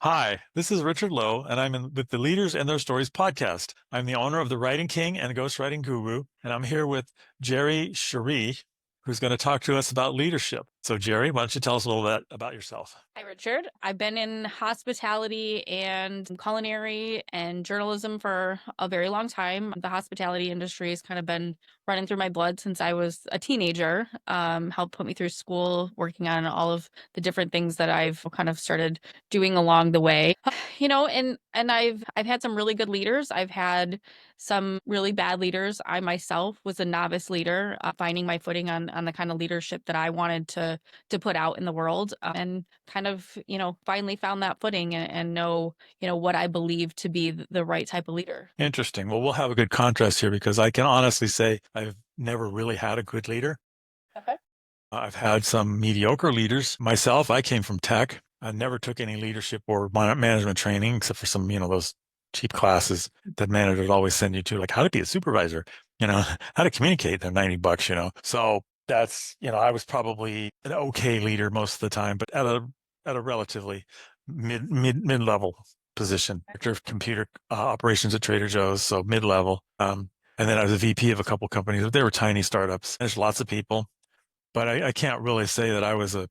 Hi, this is Richard Lowe, and with the Leaders and Their Stories podcast. I'm the owner of the Writing King and Ghostwriting Guru, and I'm here with Jeri Seeley, who's going to talk to us about leadership. So, Jeri, why don't you tell us a little bit about yourself? Hi, Richard. I've been in hospitality and culinary and journalism for a very long time. The hospitality industry has kind of been running through my blood since I was a teenager. Helped put me through school, working on all of the different things that I've kind of started doing along the way. And I've had some really good leaders. I've had some really bad leaders. I myself was a novice leader, finding my footing on the kind of leadership that I wanted to put out in the world, and kind of, finally found that footing and know, what I believe to be the right type of leader. Interesting. Well, we'll have a good contrast here because I can honestly say I've never really had a good leader. Okay. I've had some mediocre leaders myself. I came from tech. I never took any leadership or management training except for some, those cheap classes that managers always send you to, like how to be a supervisor, how to communicate. They're $90. So that's, I was probably an okay leader most of the time, but at a relatively mid level position. Director of computer operations at Trader Joe's, so mid level. And then I was a VP of a couple companies, but they were tiny startups. There's lots of people, but I can't really say that I was a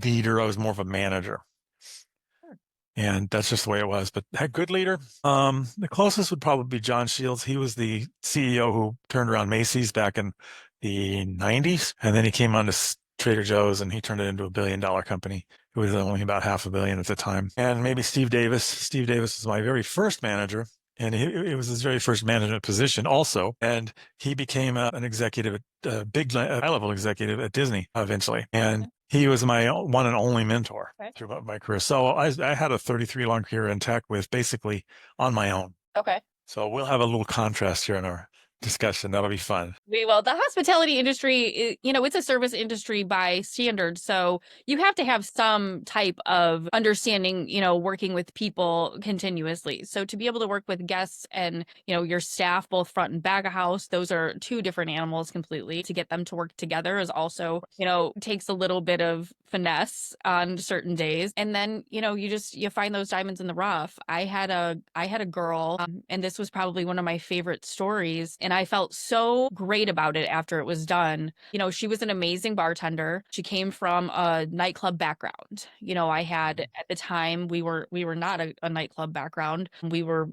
leader. I was more of a manager. Sure. And that's just the way it was. But a good leader. The closest would probably be John Shields. He was the CEO who turned around Macy's back in the 90s. And then he came on to Trader Joe's and he turned it into $1 billion company. It was only about $500 million at the time. And maybe Steve Davis. Steve Davis was my very first manager. And it was his very first management position also. And he became an executive, a big high-level executive at Disney eventually. And he was my one and only mentor Okay. throughout my career. So I had a 33 long career in tech with basically on my own. Okay. So we'll have a little contrast here in our discussion. That'll be fun. Well, the hospitality industry, it's a service industry by standards. So you have to have some type of understanding, working with people continuously. So to be able to work with guests and, your staff, both front and back of house, those are two different animals completely. To get them to work together is also, takes a little bit of finesse on certain days. And then, you find those diamonds in the rough. I had a girl, and this was probably one of my favorite stories. And I felt so great about it after it was done. She was an amazing bartender. She came from a nightclub background. I had at the time we were not a nightclub background. We were,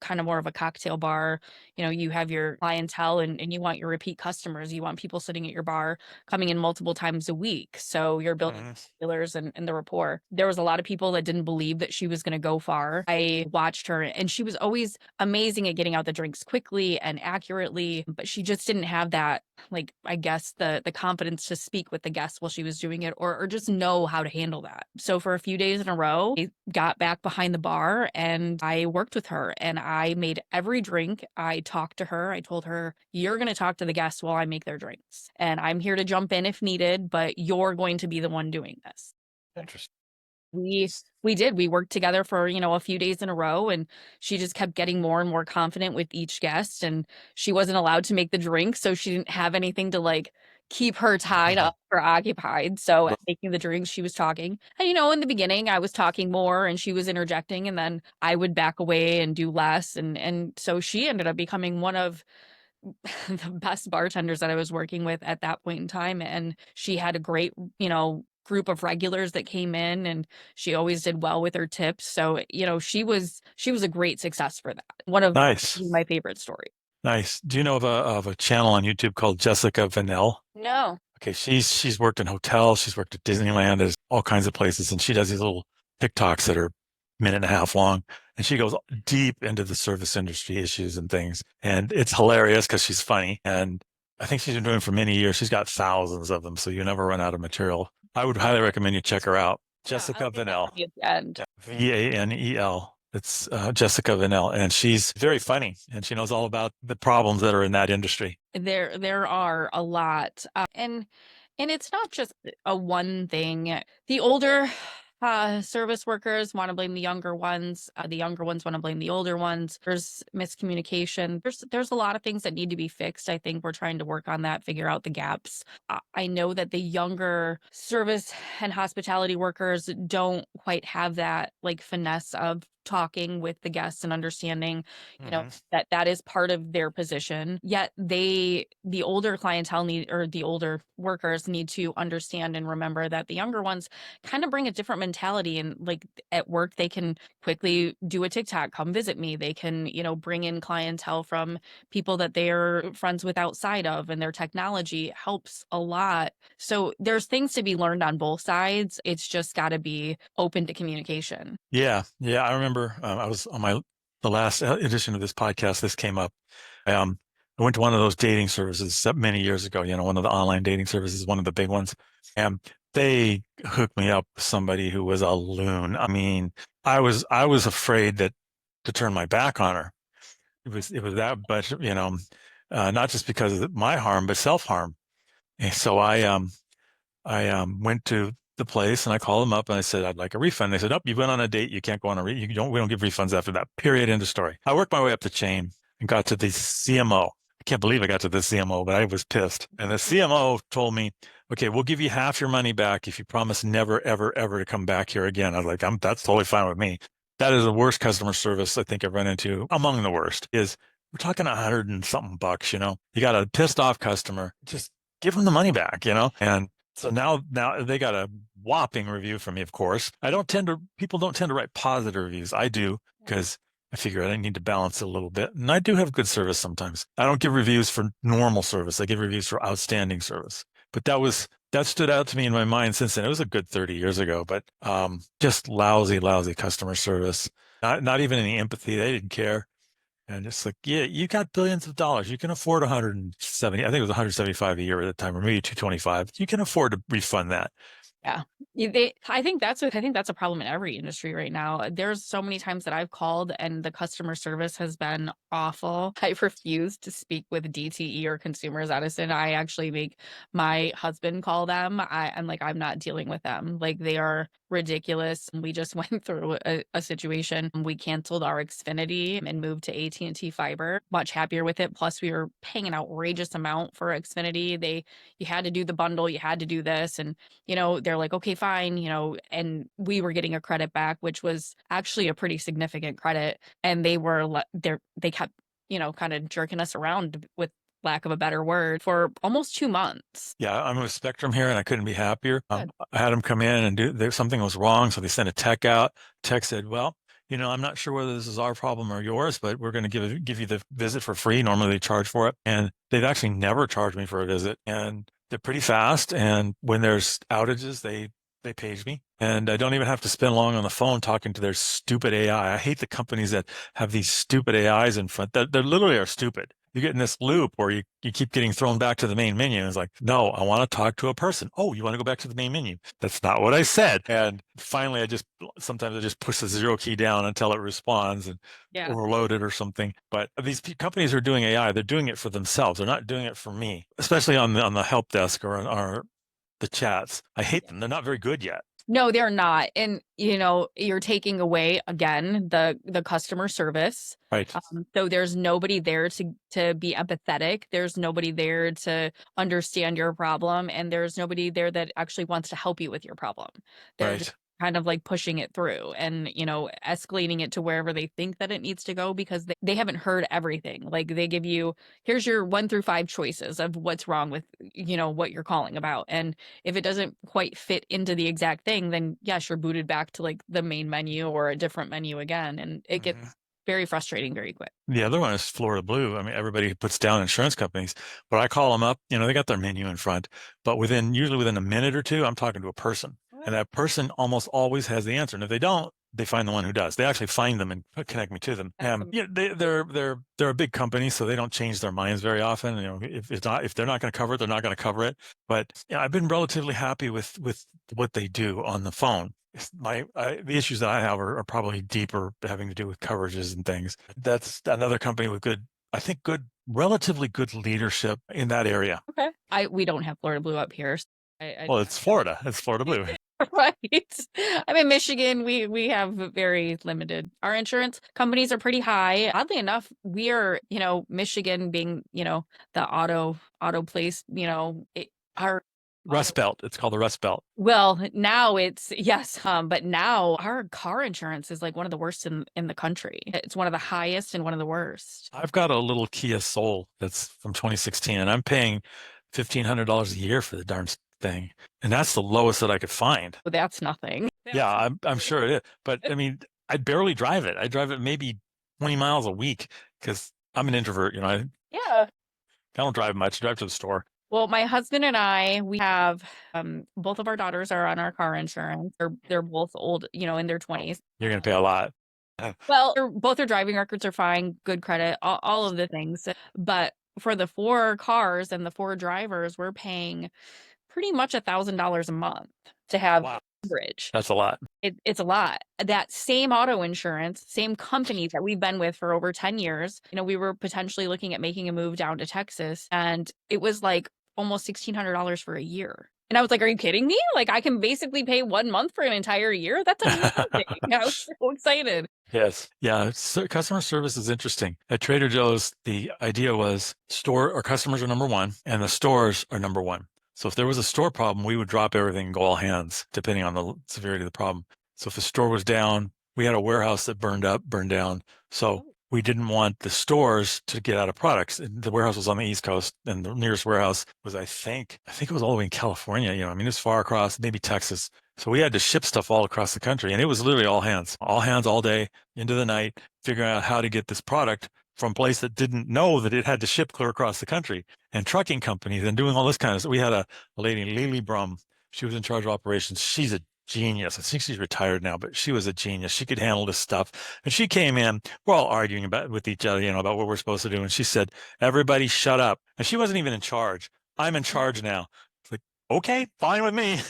kind of more of a cocktail bar. You have your clientele and you want your repeat customers. You want people sitting at your bar coming in multiple times a week. So you're building Mhm. regulars and the rapport. There was a lot of people that didn't believe that she was going to go far. I watched her and she was always amazing at getting out the drinks quickly and accurately, but she just didn't have that, like, I guess the confidence to speak with the guests while she was doing it, or just know how to handle that. So for a few days in a row, I got back behind the bar and I worked with her and I made every drink. I talked to her. I told her, "You're going to talk to the guests while I make their drinks. And I'm here to jump in if needed, but you're going to be the one doing this." Interesting. We did. We worked together for, a few days in a row, and she just kept getting more and more confident with each guest, and she wasn't allowed to make the drink, so she didn't have anything to, like, keep her tied up or occupied. So Right. making the drinks, she was talking. And, in the beginning, I was talking more and she was interjecting, and then I would back away and do less. And so she ended up becoming one of the best bartenders that I was working with at that point in time. And she had a great, group of regulars that came in, and she always did well with her tips. So, she was a great success for that. One of Nice. my favorite stories. Nice. Do you know of a channel on YouTube called Jessica Vanell? No. Okay, she's worked in hotels, she's worked at Disneyland, there's all kinds of places, and she does these little TikToks that are minute and a half long, and she goes deep into the service industry issues and things, and it's hilarious because she's funny, and I think she's been doing it for many years. She's got thousands of them, so you never run out of material. I would highly recommend you check her out. Yeah, I'll Jessica get that Vanell. from you at the end. Yeah. Vanel. It's Jessica Vanell, and she's very funny, and she knows all about the problems that are in that industry. There are a lot, and it's not just a one thing. The older Service workers want to blame the younger ones. The younger ones want to blame the older ones. There's miscommunication. There's a lot of things that need to be fixed. I think we're trying to work on that, figure out the gaps. I know that the younger service and hospitality workers don't quite have that like finesse of talking with the guests and understanding, Hmm. that that is part of their position. Yet the older clientele need, or the older workers need to understand and remember that the younger ones kind of bring a different mentality. And like at work, they can quickly do a TikTok, come visit me. They can, bring in clientele from people that they're friends with outside of, and their technology helps a lot. So there's things to be learned on both sides. It's just got to be open to communication. Yeah, yeah. I remember I was on the last edition of this podcast. This came up. I went to one of those dating services many years ago. One of the online dating services, one of the big ones, and they hooked me up with somebody who was a loon. I mean, I was afraid that to turn my back on her. It was that, but not just because of my harm, but self harm. And so I went to the place and I called them up and I said, I'd like a refund. They said, "Oh, you went on a date. You can't go on you don't, we don't give refunds after that. Period. End of story." I worked my way up the chain and got to the CMO. I can't believe I got to the CMO, but I was pissed. And the CMO told me, "Okay, we'll give you half your money back if you promise never, ever, ever to come back here again." I was like, that's totally fine with me. That is the worst customer service I think I've run into. Among the worst is we're talking 100 and something bucks, You got a pissed off customer. Just give them the money back. And so now they got a whopping review from me, of course. People don't tend to write positive reviews. I do because I figure I need to balance it a little bit. And I do have good service sometimes. I don't give reviews for normal service. I give reviews for outstanding service. But that stood out to me in my mind since then. It was a good 30 years ago, but just lousy, lousy customer service. Not even any empathy. They didn't care. And it's like, yeah, you got billions of dollars. You can afford 170. I think it was 175 a year at the time, or maybe 225. You can afford to refund that. Yeah. I think that's a problem in every industry right now. There's so many times that I've called and the customer service has been awful. I refuse to speak with DTE or Consumers Edison. I actually make my husband call them. I'm like, I'm not dealing with them. Like they are ridiculous. We just went through a situation. We canceled our Xfinity and moved to AT&T Fiber. Much happier with it. Plus, we were paying an outrageous amount for Xfinity. You had to do the bundle, you had to do this, and they're like, okay, fine, and we were getting a credit back, which was actually a pretty significant credit. And they kept, kind of jerking us around, with lack of a better word, for almost 2 months. Yeah, I'm with Spectrum here, and I couldn't be happier. Good. I had them come in and something was wrong, so they sent a tech out. Tech said, "Well, I'm not sure whether this is our problem or yours, but we're going to give you the visit for free. Normally they charge for it, and they've actually never charged me for a visit, and they're pretty fast. And when there's outages, they page me, and I don't even have to spend long on the phone talking to their stupid AI. I hate the companies that have these stupid AIs in front that literally are stupid. You get in this loop where you keep getting thrown back to the main menu. And it's like, no, I want to talk to a person. Oh, you want to go back to the main menu? That's not what I said. And finally, sometimes I just push the zero key down until it responds and Yeah. overload it or something. But these companies are doing AI. They're doing it for themselves. They're not doing it for me, especially on the help desk or on the chats. I hate them. They're not very good yet. No, they're not. And you're taking away again the customer service. Right. So there's nobody there to be empathetic. There's nobody there to understand your problem, and there's nobody there that actually wants to help you with your problem. They're just Right. kind of like pushing it through and escalating it to wherever they think that it needs to go, because they haven't heard everything. Like they give you, here's your 1 through 5 choices of what's wrong with what you're calling about, and if it doesn't quite fit into the exact thing, then yes, you're booted back to like the main menu or a different menu again, and it gets very frustrating very quick. The other one is Florida Blue. I mean, everybody puts down insurance companies, but I call them up, they got their menu in front, but usually within a minute or two, I'm talking to a person, and that person almost always has the answer. And if they don't, they find the one who does. They actually find them and connect me to them. Yeah, they're a big company, so they don't change their minds very often. If they're not going to cover it, they're not going to cover it. But I've been relatively happy with what they do on the phone. The issues that I have are probably deeper, having to do with coverages and things. That's another company with relatively good leadership in that area. Okay. We don't have Florida Blue up here. So Well, it's Florida. It's Florida Blue. Right. I'm in Michigan. We have very limited. Our insurance companies are pretty high. Oddly enough, we are, Michigan being, the auto place, our Rust Belt. It's called the Rust Belt. well, now it's yes, but now our car insurance is like one of the worst in the country. It's one of the highest and one of the worst. I've got a little Kia Soul that's from 2016, and I'm paying $1,500 a year for the darn thing, and that's the lowest that I could find. But that's nothing. Yeah, I'm sure it is, but I mean, I barely drive it. I drive it maybe 20 miles a week because I'm an introvert. I Yeah. don't drive much. I drive to the store. Well, my husband and I, we have both of our daughters are on our car insurance. They're both old, in their 20s. You're going to pay a lot. Well, both their driving records are fine, good credit, all of the things. But for the 4 cars and the 4 drivers, we're paying pretty much $1,000 a month to have Wow, coverage. that's a lot. It's a lot. That same auto insurance, same company that we've been with for over 10 years, we were potentially looking at making a move down to Texas, and it was like almost $1,600 for a year. And I was like, are you kidding me? Like, I can basically pay 1 month for an entire year? That's amazing. I was so excited. Yes. Yeah. Customer service is interesting. At Trader Joe's, the idea was store or customers are number one and the stores are number one. So if there was a store problem, we would drop everything and go all hands, depending on the severity of the problem. So if the store was down, we had a warehouse that burned down. So we didn't want the stores to get out of products. The warehouse was on the East Coast, and the nearest warehouse was, I think it was all the way in California. I mean, it's far across, maybe Texas. So we had to ship stuff all across the country, and it was literally all hands all day into the night, figuring out how to get this product from a place that didn't know that it had to ship clear across the country, and trucking companies and doing all this kind of stuff. We had a lady, Lily Brum. She was in charge of operations. She's a genius. I think she's retired now, but she was a genius. She could handle this stuff. And she came in, we're all arguing with each other, about what we're supposed to do. And she said, everybody shut up. And she wasn't even in charge. I'm in charge now. It's like, okay, fine with me.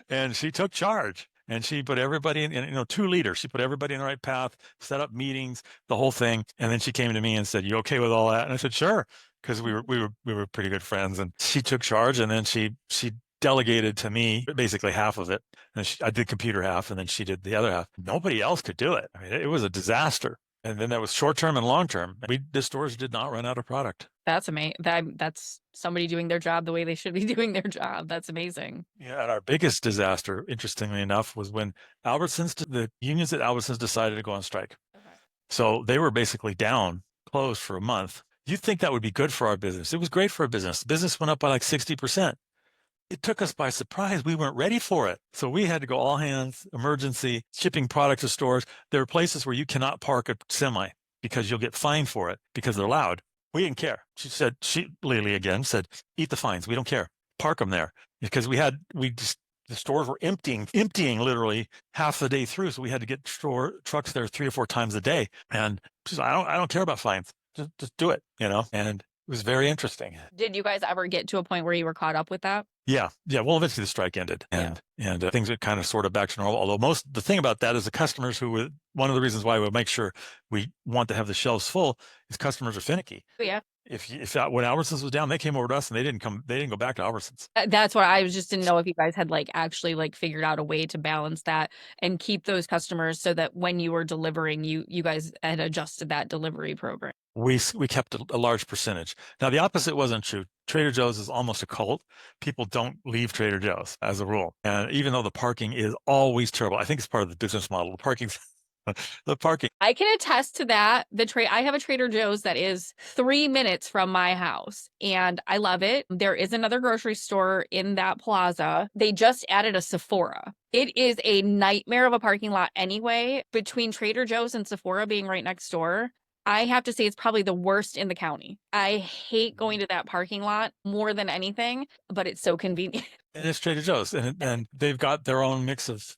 And she took charge. And she put everybody in, 2 leaders. She put everybody in the right path, set up meetings, the whole thing. And then she came to me and said, "You okay with all that?" And I said, "Sure," because we were pretty good friends. And she took charge, and then she delegated to me basically half of it. And I did computer half, and then she did the other half. Nobody else could do it. I mean, it was a disaster. And then that was short term and long term. The stores did not run out of product. That's amazing. That's somebody doing their job the way they should be doing their job. That's amazing. Yeah, and our biggest disaster, interestingly enough, was when the unions at Albertsons decided to go on strike. Okay. So they were basically closed for a month. You'd think that would be good for our business. It was great for our business. Business went up by like 60%. It took us by surprise. We weren't ready for it. So we had to go all hands, emergency, shipping product to stores. There are places where you cannot park a semi because you'll get fined for it because they're loud. We didn't care. Lily again said, eat the fines. We don't care. Park them there because the stores were emptying literally half the day through. So we had to get trucks there 3 or 4 times a day. And she said, I don't care about fines. Just do it, and it was very interesting. Did you guys ever get to a point where you were caught up with that? Yeah. Well, eventually the strike ended, and things were kind of sort of back to normal. Although the thing about that is the customers one of the reasons why we make sure we want to have the shelves full is customers are finicky. Oh, yeah. When Albertsons was down, they came over to us and they didn't go back to Albertsons. That's what I just didn't know if you guys had actually figured out a way to balance that and keep those customers so that when you were delivering, you guys had adjusted that delivery program. We kept a large percentage. Now, the opposite wasn't true. Trader Joe's is almost a cult. People don't leave Trader Joe's as a rule. And even though the parking is always terrible, I think it's part of the business model. The parking. I can attest to that. I have a Trader Joe's that is 3 minutes from my house, and I love it. There is another grocery store in that plaza. They just added a Sephora. It is a nightmare of a parking lot anyway. Between Trader Joe's and Sephora being right next door, I have to say it's probably the worst in the county. I hate going to that parking lot more than anything, but it's so convenient. And it's Trader Joe's, and they've got their own mix of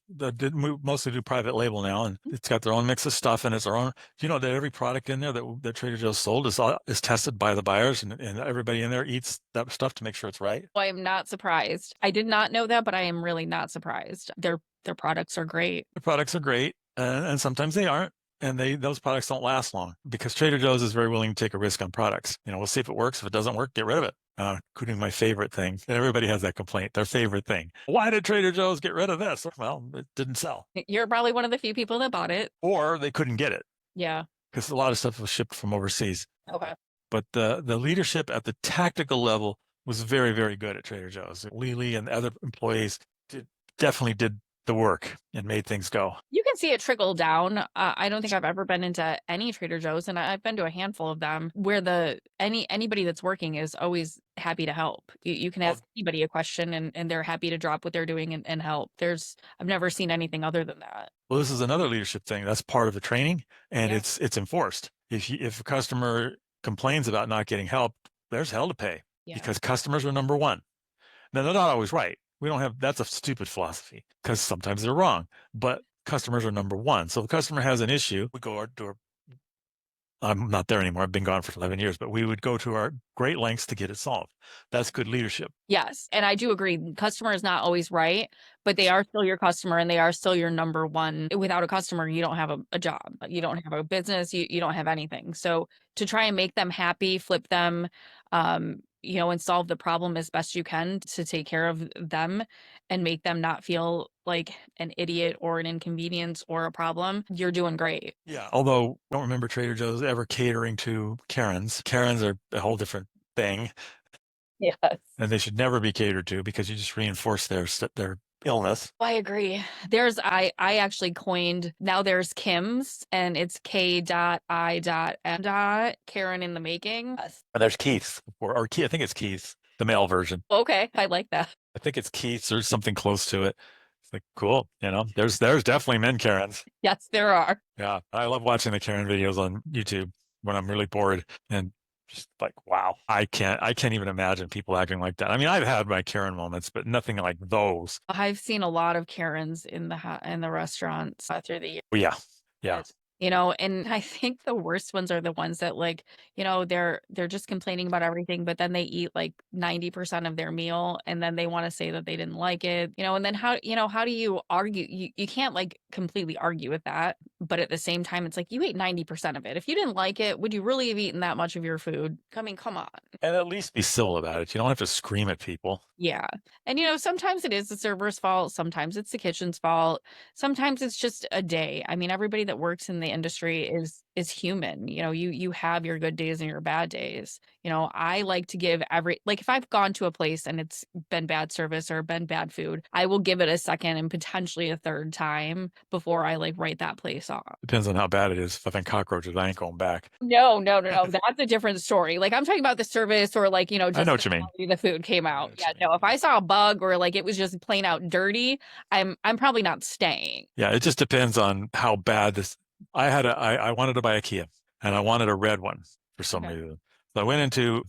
mostly do private label now, and it's got their own mix of stuff, and it's their own. Do you know that every product in there that Trader Joe's sold is tested by the buyers, and everybody in there eats that stuff to make sure it's right? I am not surprised. I did not know that, but I am really not surprised. Their products are great. The products are great, and sometimes they aren't. and those products don't last long because Trader Joe's is very willing to take a risk on products. We'll see if it works. If it doesn't work, get rid of it. Including my favorite thing. Everybody has that complaint, their favorite thing. Why did Trader Joe's get rid of this? Well, it didn't sell. You're probably one of the few people that bought it. Or they couldn't get it. Yeah. Because a lot of stuff was shipped from overseas. Okay. But the leadership at the tactical level was very, very good at Trader Joe's. Lily and the other employees definitely did the work and made things go. You can see it trickle down. I don't think I've ever been into any Trader Joe's, and I've been to a handful of them where anybody that's working is always happy to help. You can ask anybody a question and they're happy to drop what they're doing and help. I've never seen anything other than that. Well, this is another leadership thing. That's part of the training, and Yeah. it's enforced. If a customer complains about not getting help, there's hell to pay because customers are number one. Now, they're not always right. That's a stupid philosophy because sometimes they're wrong, but customers are number one. So if the customer has an issue, we go to I'm not there anymore. I've been gone for 11 years, but we would go to our great lengths to get it solved. That's good leadership. Yes. And I do agree. Customer is not always right, but they are still your customer and they are still your number one. Without a customer, you don't have a job. You don't have a business. You don't have anything. So to try and make them happy, flip them, and solve the problem as best you can to take care of them and make them not feel like an idiot or an inconvenience or a problem, you're doing great. Yeah. Although I don't remember Trader Joe's ever catering to Karens. Karens are a whole different thing. Yes. And they should never be catered to because you just reinforce their illness. I agree. I actually coined, now there's Kim's and it's K.I.M. Karen in the making. And there's Keith's or Keith. I think it's Keith's, the male version. Okay. I like that. I think it's Keith's or something close to it. It's like, cool. There's definitely men Karens. Yes, there are. Yeah. I love watching the Karen videos on YouTube when I'm really bored and just like, wow, I can't even imagine people acting like that. I mean, I've had my Karen moments, but nothing like those. I've seen a lot of Karens in the restaurants through the years. Yeah. Yeah. And I think the worst ones are the ones that they're just complaining about everything, but then they eat like 90% of their meal and then they want to say that they didn't like it, and then how do you argue? You can't like completely argue with that. But at the same time, it's like you ate 90% of it. If you didn't like it, would you really have eaten that much of your food? I mean, come on. And at least be civil about it. You don't have to scream at people. Yeah. And sometimes it is the server's fault. Sometimes it's the kitchen's fault. Sometimes it's just a day. I mean, everybody that works in the industry is human. You have your good days and your bad days. I like to give if I've gone to a place and it's been bad service or been bad food, I will give it a second and potentially a third time before I write that place off. Depends on how bad it is. If I think cockroaches, I ain't going back. No. That's a different story. Like I'm talking about the service or just I know what you mean. The food came out. Yeah, no, if I saw a bug or it was just plain out dirty, I'm probably not staying. Yeah, it just depends on how bad this. I wanted to buy a Kia and I wanted a red one for some reason. So I went into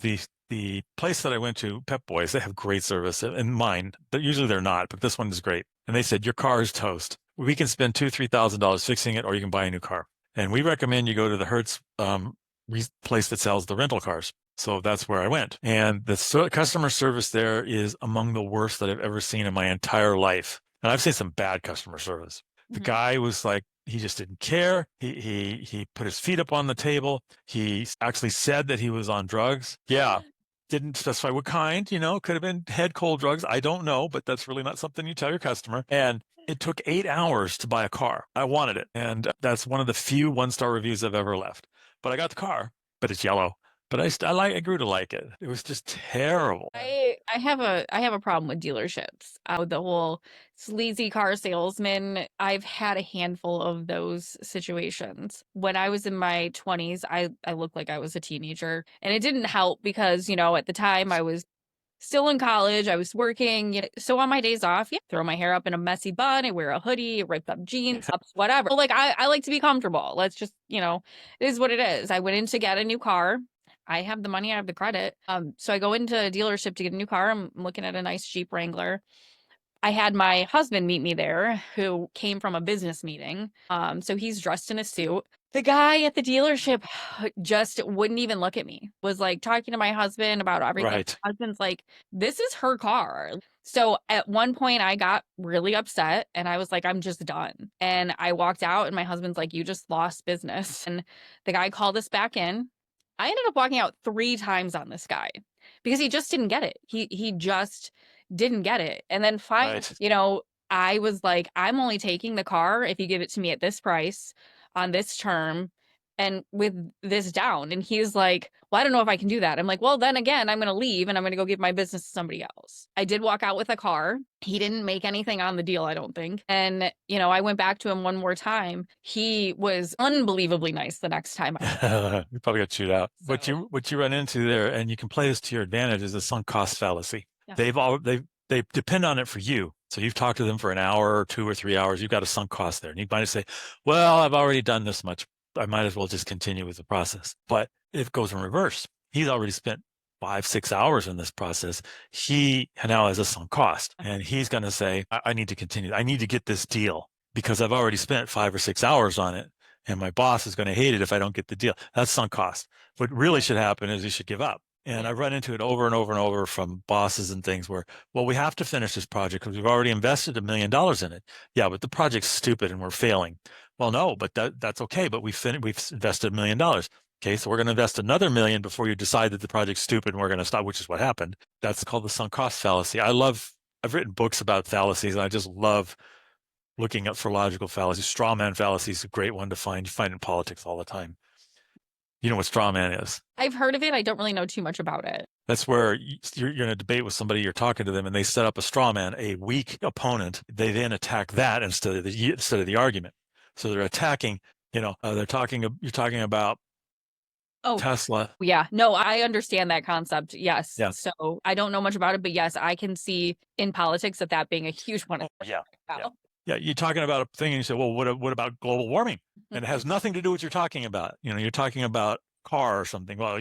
the place that I went to, Pep Boys. They have great service and mine. Usually they're not, but this one is great. And they said, your car is toast. We can spend $2,000-$3,000 fixing it, or you can buy a new car. And we recommend you go to the Hertz place that sells the rental cars. So that's where I went. And the customer service there is among the worst that I've ever seen in my entire life. And I've seen some bad customer service. The guy was like, he just didn't care. He put his feet up on the table. He actually said that he was on drugs. Yeah. Didn't specify what kind, could have been head cold drugs. I don't know, but that's really not something you tell your customer. And it took 8 hours to buy a car. I wanted it. And that's one of the few 1-star reviews I've ever left. But I got the car, but it's yellow. But I grew to like it. It was just terrible. I have a problem with dealerships. The whole sleazy car salesman. I've had a handful of those situations. When I was in my 20s, I looked like I was a teenager, and it didn't help because at the time I was still in college. I was working. So on my days off, throw my hair up in a messy bun. I wear a hoodie, ripped up jeans, whatever. I like to be comfortable. Let's just, it is what it is. I went in to get a new car. I have the money, I have the credit. So I go into a dealership to get a new car. I'm looking at a nice Jeep Wrangler. I had my husband meet me there, who came from a business meeting. So he's dressed in a suit. The guy at the dealership just wouldn't even look at me. Was talking to my husband about everything. Right. My husband's like, this is her car. So at one point I got really upset and I was like, I'm just done. And I walked out and my husband's like, you just lost business. And the guy called us back in. I ended up walking out 3 times on this guy because he just didn't get it. He just didn't get it. And then finally, Right. I was like, I'm only taking the car if you give it to me at this price on this term and with this down. And he's like, well, I don't know if I can do that. I'm like, well, then again, I'm going to leave and I'm going to go give my business to somebody else. I did walk out with a car. He didn't make anything on the deal, I don't think. And, I went back to him one more time. He was unbelievably nice the next time. You probably got chewed out. So, What you run into there, and you can play this to your advantage, is the sunk cost fallacy. yeah. They depend on it for you. So you've talked to them for an hour or 2 or 3 hours. You've got a sunk cost there, and you might say, "Well, I've already done this much. I might as well just continue with the process." But it goes in reverse. He's already spent 5, 6 hours in this process. He now has a sunk cost, and he's going to say, I need to continue. I need to get this deal because I've already spent 5 or 6 hours on it, and my boss is going to hate it if I don't get the deal. That's sunk cost. What really should happen is you should give up. And I've run into it over and over and over from bosses and things where, well, we have to finish this project because we've already invested $1 million in it. Yeah, but the project's stupid and we're failing. Well, no, but that's okay. But we've invested $1 million. Okay, so we're going to invest another $1 million before you decide that the project's stupid and we're going to stop, which is what happened. That's called the sunk cost fallacy. I've written books about fallacies, and I just love looking up for logical fallacies. Straw man fallacy is a great one to find. You find in politics all the time. You know what straw man is? I've heard of it. I don't really know too much about it. That's where you're in a debate with somebody, you're talking to them, and they set up a straw man, a weak opponent. They then attack that instead of the argument. So they're attacking. You're talking about Tesla. Yeah. No, I understand that concept. Yes. Yeah. So I don't know much about it, but yes, I can see in politics that being a huge one. Yeah. You're talking about a thing, and you say, well, what about global warming? And it has nothing to do with what you're talking about. You're talking about car or something. Well,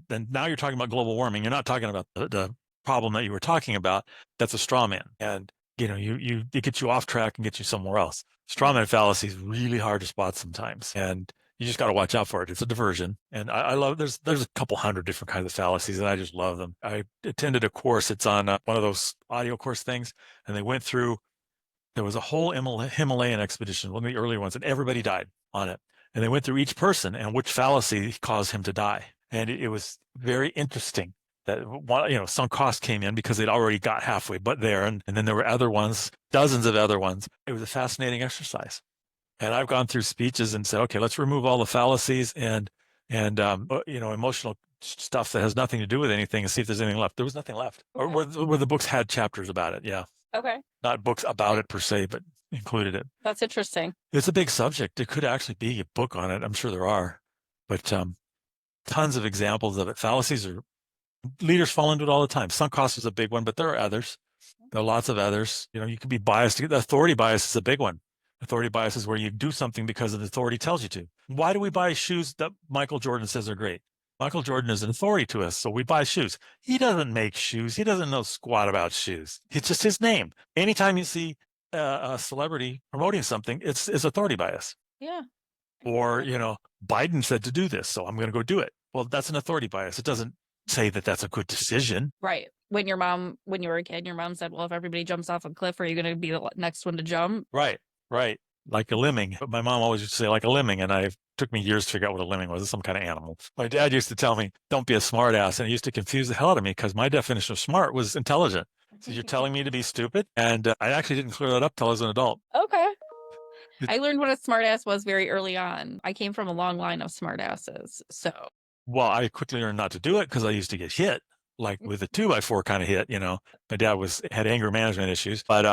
then now you're talking about global warming. You're not talking about the problem that you were talking about. That's a straw man. And, it gets you off track and get you somewhere else. Straw man fallacy is really hard to spot sometimes. And you just got to watch out for it. It's a diversion. And I love, there's a couple hundred different kinds of fallacies, and I just love them. I attended a course. It's on one of those audio course things. And they went through, there was a whole Himalayan expedition, one of the early ones, and everybody died on it. And they went through each person and which fallacy caused him to die. And it was very interesting that sunk cost came in because they'd already got halfway but there. And then there were other ones, dozens of other ones. It was a fascinating exercise. And I've gone through speeches and said, okay, let's remove all the fallacies and emotional stuff that has nothing to do with anything and see if there's anything left. There was nothing left. Okay. Or where the books had chapters about it. Yeah. Okay. Not books about it per se, but included it. That's interesting. It's a big subject. There could actually be a book on it. I'm sure there are, but tons of examples of it. Fallacies leaders fall into it all the time. Sunk cost is a big one, but there are others. There are lots of others. You can be biased. The authority bias is a big one. Authority bias is where you do something because the authority tells you to. Why do we buy shoes that Michael Jordan says are great? Michael Jordan is an authority to us, so we buy shoes. He doesn't make shoes. He doesn't know squat about shoes. It's just his name. Anytime you see a celebrity promoting something, it's authority bias. Yeah. Or, Biden said to do this, so I'm going to go do it. Well, that's an authority bias. It doesn't say that that's a good decision. Right. When you were a kid, your mom said, well, if everybody jumps off a cliff, are you going to be the next one to jump? Right. Like a lemming. But my mom always used to say like a lemming, and it took me years to figure out what a lemming was. It's some kind of animal. My dad used to tell me, don't be a smartass, and it used to confuse the hell out of me because my definition of smart was intelligent. So you're telling me to be stupid? And I actually didn't clear that up till I was an adult. Okay. I learned what a smartass was very early on. I came from a long line of smartasses, so. Well, I quickly learned not to do it because I used to get hit, like with a 2x4 kind of hit. My dad had anger management issues, but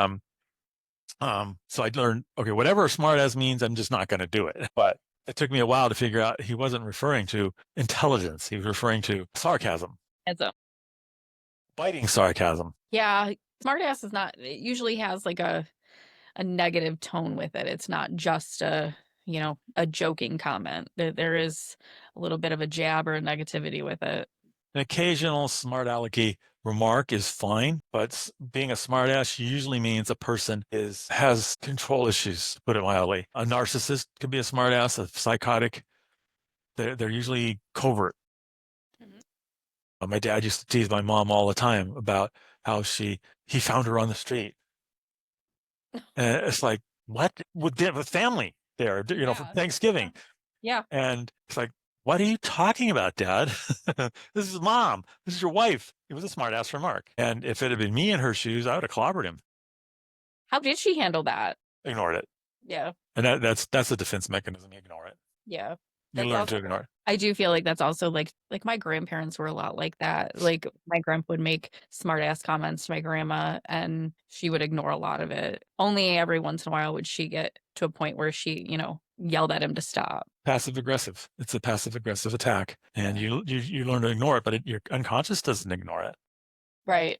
so I learned, okay, whatever smart as means, I'm just not going to do it. But it took me a while to figure out he wasn't referring to intelligence. He was referring to sarcasm. Biting sarcasm. Yeah. Smartass is not, it usually has like a negative tone with it. It's not just a joking comment. There is a little bit of a jab or a negativity with it. An occasional smart alecky remark is fine, but being a smartass usually means a person has control issues, to put it mildly. A narcissist could be a smartass, a psychotic. They're usually covert. Mm-hmm. My dad used to tease my mom all the time about how he found her on the street. And it's like, what? With family there, for Yeah. Yeah. Thanksgiving. Yeah. And it's like, what are you talking about, Dad? This is Mom. This is your wife. It was a smart ass remark. And if it had been me in her shoes, I would have clobbered him, How did she handle that? ignored it. Yeah. And that's the defense mechanism. You ignore it. Yeah. You That's learn also to ignore it. I do feel like that's also like my grandparents were a lot like that. Like my grandpa would make smart ass comments to my grandma and she would ignore a lot of it. Only every once in a while would she get to a point where she, yelled at him to stop. Passive aggressive. It's a passive aggressive attack, and Yeah. you learn to ignore it, but your unconscious doesn't ignore it. Right.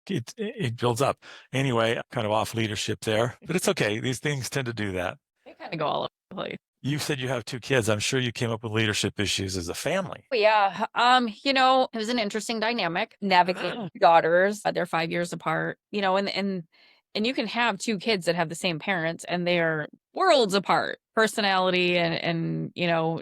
It builds up. Anyway, kind of off leadership there, but it's okay. These things tend to do that. They kind of go all over the place. You said you have two kids. I'm sure you came up with leadership issues as a family. But yeah, it was an interesting dynamic navigating daughters. They're 5 years apart, and you can have two kids that have the same parents and they're worlds apart, personality and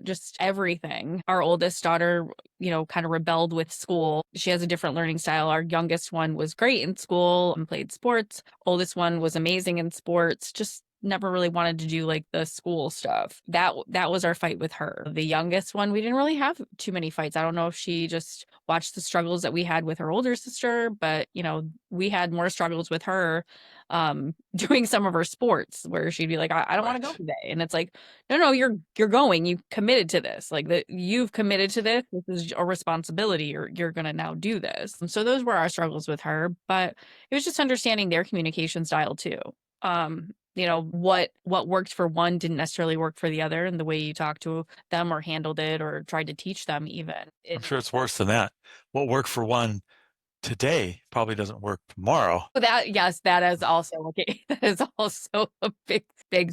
just everything. Our oldest daughter, kind of rebelled with school. She has a different learning style. Our youngest one was great in school and played sports. Oldest one was amazing in sports, just never really wanted to do like the school stuff. That was our fight with her. The youngest one, we didn't really have too many fights. I don't know if she just watched the struggles that we had with her older sister, but we had more struggles with her doing some of her sports where she'd be like, I don't want to go Right. today. And it's like, no, you're going. You committed to this. Like that you've committed to this. This is a responsibility. You're gonna now do this. And so those were our struggles with her. But it was just understanding their communication style too. What worked for one didn't necessarily work for the other, and the way you talked to them or handled it or tried to teach them even. I'm sure it's worse than that. What worked for one today probably doesn't work tomorrow. Yes, that is also okay. That is also a big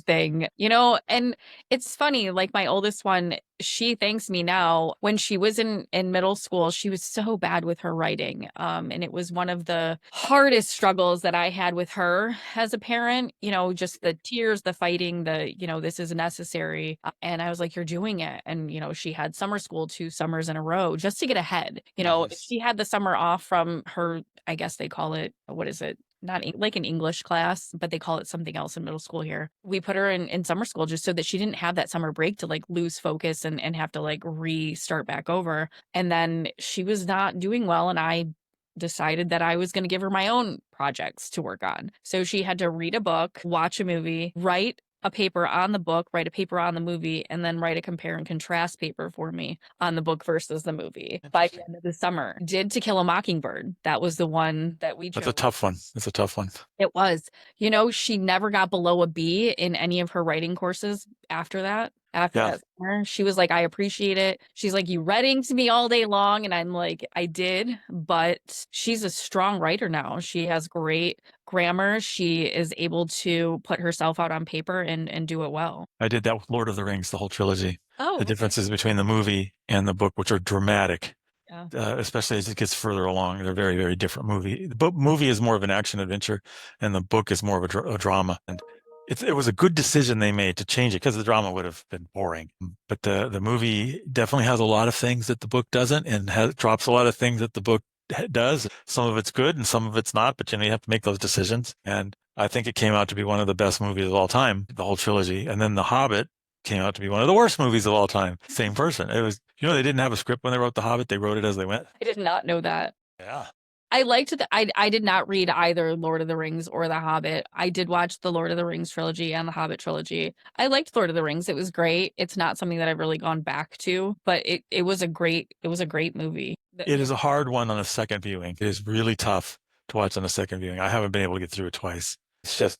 thing. And it's funny, like my oldest one, she thanks me now. When she was in middle school, she was so bad with her writing. And it was one of the hardest struggles that I had with her as a parent, just the tears, the fighting, this is necessary. And I was like, you're doing it. And she had summer school 2 summers in a row just to get ahead. Nice. She had the summer off from her, I guess they call it, what is it? Not like an English class, but they call it something else in middle school here. We put her in summer school just so that she didn't have that summer break to like lose focus and have to like restart back over. And then she was not doing well. And I decided that I was going to give her my own projects to work on. So she had to read a book, watch a movie, write a paper on the book, write a paper on the movie, and then write a compare and contrast paper for me on the book versus the movie by the end of the summer. Did To Kill a Mockingbird. That was the one that we chose. That's a tough one. It's a tough one. It was. She never got below a B in any of her writing courses after that. After Yeah. that summer, she was like, I appreciate it. She's like, you reading to me all day long. And I'm like, I did, but she's a strong writer now. She has great grammar. She is able to put herself out on paper and do it well. I did that with Lord of the Rings, the whole trilogy. Oh, The okay. differences between the movie and the book, which are dramatic, Yeah. especially as it gets further along. They're very, very different movie. The movie is more of an action adventure, and the book is more of a drama. And it was a good decision they made to change it because the drama would have been boring. But the movie definitely has a lot of things that the book doesn't, and drops a lot of things that the book does. Some of it's good and some of it's not, but you have to make those decisions. And I think it came out to be one of the best movies of all time, the whole trilogy. And then The Hobbit came out to be one of the worst movies of all time. Same person. It was, they didn't have a script when they wrote The Hobbit. They wrote it as they went. I did not know that. Yeah. I liked I did not read either Lord of the Rings or The Hobbit. I did watch the Lord of the Rings trilogy and the Hobbit trilogy. I liked Lord of the Rings. It was great. It's not something that I've really gone back to, but it was a great movie. It is a hard one on a second viewing. It is really tough to watch on a second viewing. I haven't been able to get through it twice. It's just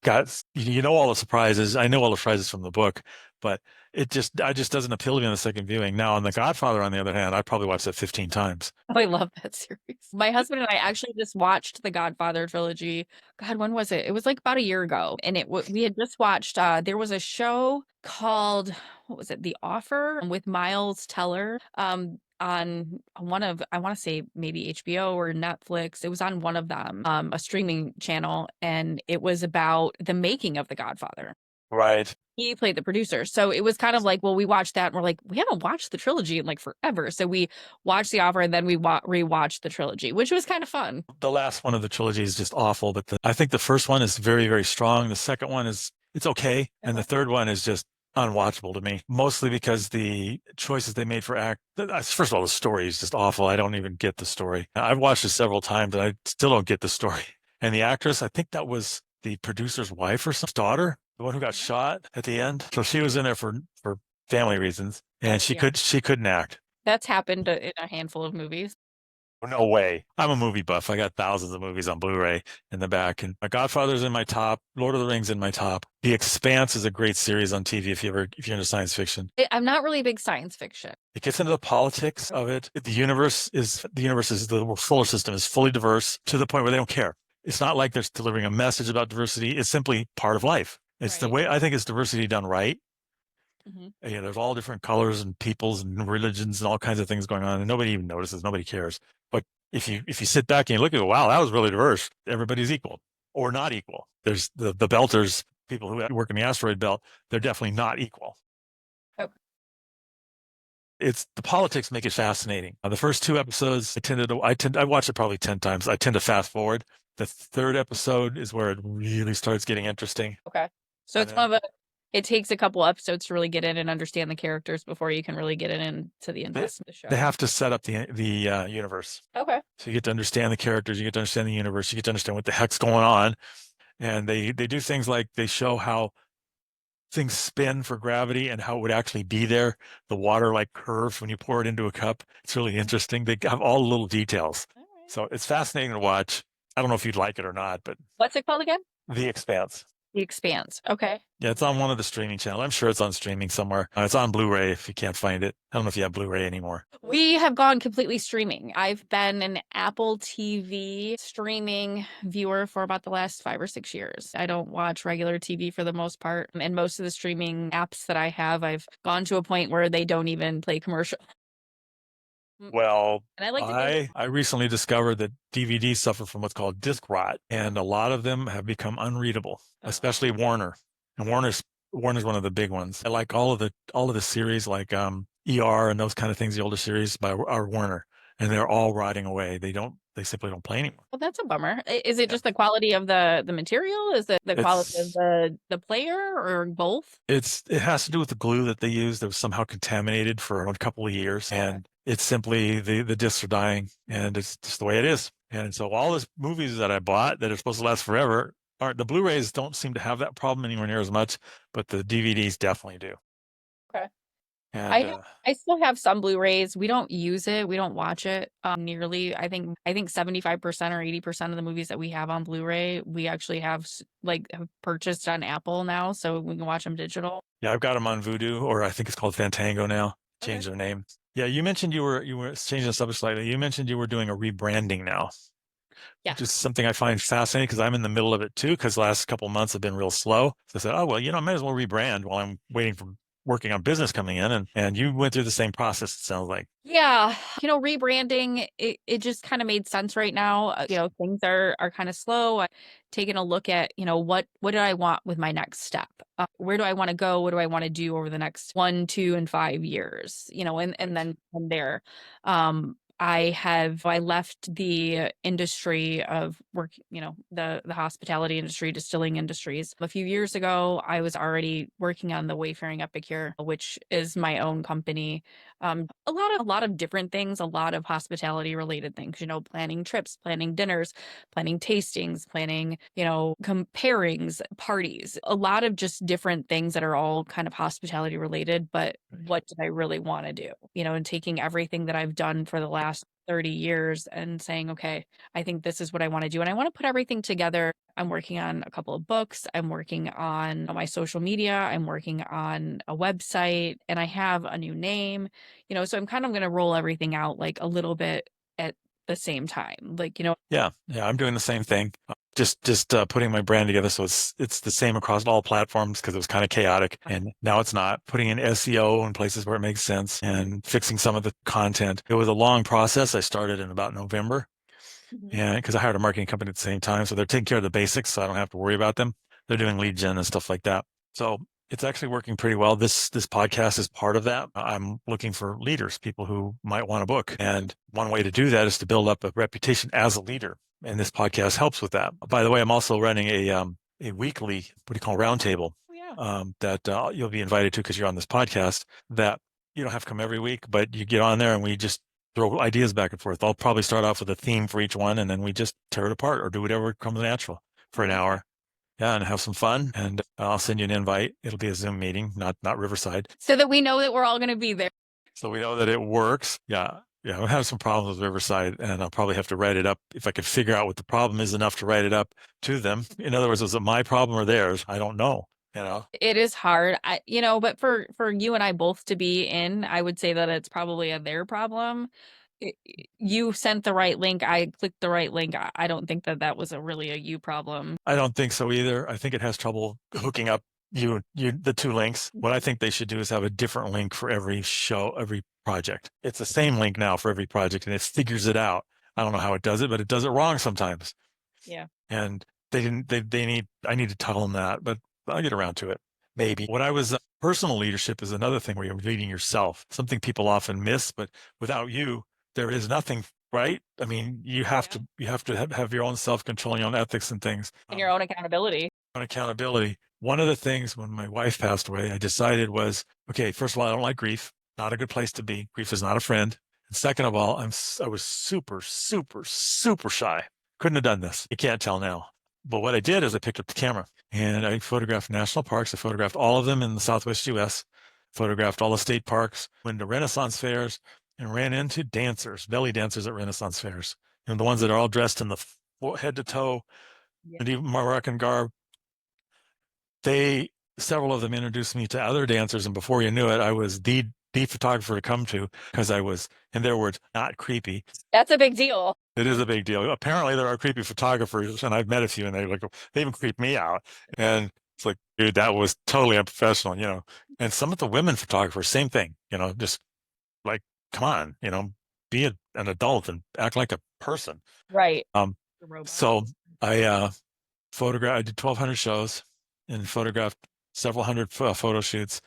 got, all the surprises. I know all the surprises from the book, but it just doesn't appeal to me on the second viewing. Now, on The Godfather, on the other hand, I probably watched it 15 times. Oh, I love that series. My husband and I actually just watched the Godfather trilogy. God, when was it? It was like about a year ago. And we had just watched, there was a show called, what was it? The Offer with Miles Teller. On one of, I want to say maybe HBO or Netflix. It was on one of them, a streaming channel, and it was about the making of The Godfather. Right. He played the producer. So it was kind of like, well, we watched that and we're like, we haven't watched the trilogy in like forever. So we watched The Offer and then we rewatched the trilogy, which was kind of fun. The last one of the trilogy is just awful, but I think the first one is very, very strong. The second one is it's okay, and the third one is just unwatchable to me, mostly because the choices they made for first of all, the story is just awful. I don't even get the story. I've watched it several times and I still don't get the story. And the actress, I think that was the producer's wife or some daughter, the one who got shot at the end. So she was in there for family reasons, and she couldn't act. That's happened in a handful of movies. No way. I'm a movie buff. I got thousands of movies on Blu-ray in the back, and My Godfather's in my top. Lord of the Rings in my top. The Expanse is a great series on TV if you're into science fiction. I'm not really a big science fiction. It gets into the politics of it. The solar system is fully diverse to the point where they don't care. It's not like they're delivering a message about diversity. It's simply part of life. It's the way I think it's diversity done right. There's all different colors and peoples and religions and all kinds of things going on, and nobody even notices. Nobody cares. But if you sit back and you look at it, wow, that was really diverse. Everybody's equal or not equal. There's the belters, people who work in the asteroid belt. They're definitely not equal. Oh. It's the politics make it fascinating. The first two episodes, I watched it probably 10 times. I tend to fast forward. The third episode is where it really starts getting interesting. Okay. So it's it takes a couple episodes to really get in and understand the characters before you can really get into the investment of the show. They have to set up the universe. Okay. So you get to understand the characters, you get to understand the universe, you get to understand what the heck's going on. And they do things like they show how things spin for gravity and how it would actually be there. The water like curves when you pour it into a cup. It's really interesting. They have all the little details. All right. So it's fascinating to watch. I don't know if you'd like it or not, but what's it called again? The Expanse. The Expanse. Okay. Yeah, it's on one of the streaming channels. I'm sure it's on streaming somewhere. It's on Blu-ray if you can't find it. I don't know if you have Blu-ray anymore. We have gone completely streaming. I've been an Apple TV streaming viewer for about the last 5 or 6 years. I don't watch regular TV for the most part. And most of the streaming apps that I have, I've gone to a point where they don't even play commercial. Well, and I recently discovered that DVDs suffer from what's called disc rot, and a lot of them have become unreadable, especially Warner. And Warner's one of the big ones. I like all of the series, like ER and those kind of things, the older series by our Warner, and they're all rotting away. They simply don't play anymore. Well, that's a bummer. Is it just the quality of the material? Is it the quality of the player, or both? It has to do with the glue that they use that was somehow contaminated for a couple of years, and it's simply the discs are dying, and it's just the way it is. And so all these movies that I bought that are supposed to last forever the Blu-rays don't seem to have that problem anywhere near as much, but the DVDs definitely do. Okay. And, I still have some Blu-rays. We don't use it. We don't watch it nearly. I think 75% or 80% of the movies that we have on Blu-ray, we actually have purchased on Apple now, so we can watch them digital. Yeah, I've got them on Vudu, or I think it's called Fantango now. Changed their name. Yeah, you mentioned you were changing the subject slightly. You mentioned you were doing a rebranding now. Yeah. Which is something I find fascinating because I'm in the middle of it too, because the last couple of months have been real slow. So I said, oh, well, I might as well rebrand while I'm waiting for working on business coming in. And you went through the same process, it sounds like. Yeah. Rebranding, it just kind of made sense right now. Things are kind of slow. Taking a look at, what do I want with my next step? Where do I want to go? What do I want to do over the next 1, 2, and 5 years? And then from there, I left the industry of work, the hospitality industry, distilling industries. A few years ago, I was already working on the Wayfaring Epicure, which is my own company. A lot of different things, a lot of hospitality related things, planning trips, planning dinners, planning tastings, planning, comparings, parties, a lot of just different things that are all kind of hospitality related. But what did I really want to do? And taking everything that I've done for the last 30 years and saying, okay, I think this is what I want to do. And I want to put everything together. I'm working on a couple of books. I'm working on my social media. I'm working on a website, and I have a new name, so I'm kind of going to roll everything out like a little bit at the same time. Yeah, I'm doing the same thing. Just putting my brand together so it's the same across all platforms because it was kind of chaotic, and now it's not. Putting in SEO in places where it makes sense and fixing some of the content. It was a long process. I started in about November, and because I hired a marketing company at the same time, so they're taking care of the basics, so I don't have to worry about them. They're doing lead gen and stuff like that. So it's actually working pretty well. This podcast is part of that. I'm looking for leaders, people who might want a book. And one way to do that is to build up a reputation as a leader. And this podcast helps with that. By the way, I'm also running a weekly, what do you call, roundtable that you'll be invited to because you're on this podcast, that you don't have to come every week, but you get on there and we just throw ideas back and forth. I'll probably start off with a theme for each one, and then we just tear it apart or do whatever comes natural for an hour. Yeah, and have some fun. And I'll send you an invite. It'll be a Zoom meeting, not Riverside. So that we know that we're all going to be there. So we know that it works. Yeah. Yeah. I have some problems with Riverside, and I'll probably have to write it up. If I could figure out what the problem is enough to write it up to them. In other words, is it my problem or theirs? I don't know. It is hard. But for you and I both to be in, I would say that it's probably their problem. You sent the right link. I clicked the right link. I don't think that was really a you problem. I don't think so either. I think it has trouble hooking up the two links. What I think they should do is have a different link for every show, every project. It's the same link now for every project, and it figures it out. I don't know how it does it, but it does it wrong sometimes. Yeah. And I need to tell them that, but I'll get around to it. Maybe. What I was, personal leadership is another thing where you're leading yourself, something people often miss, but without you, there is nothing, right? I mean, you have to have your own self-control, your own ethics and things. And your own accountability. One of the things when my wife passed away, I decided was, okay, first of all, I don't like grief. Not a good place to be. Grief is not a friend. And second of all, I was super, super, super shy. Couldn't have done this. You can't tell now. But what I did is I picked up the camera and I photographed national parks. I photographed all of them in the Southwest U.S., photographed all the state parks, went to Renaissance fairs, and ran into dancers, belly dancers at Renaissance fairs. The ones that are all dressed in the head to toe, medieval Moroccan garb. Several of them introduced me to other dancers, and before you knew it, I was the photographer to come to, because I was, in their words, not creepy. That's a big deal. It is a big deal. Apparently, there are creepy photographers, and I've met a few, and they even creep me out. And it's like, dude, that was totally unprofessional, And some of the women photographers, same thing, just like, come on, be an adult and act like a person. Right. So I I did 1,200 shows and photographed several hundred photo shoots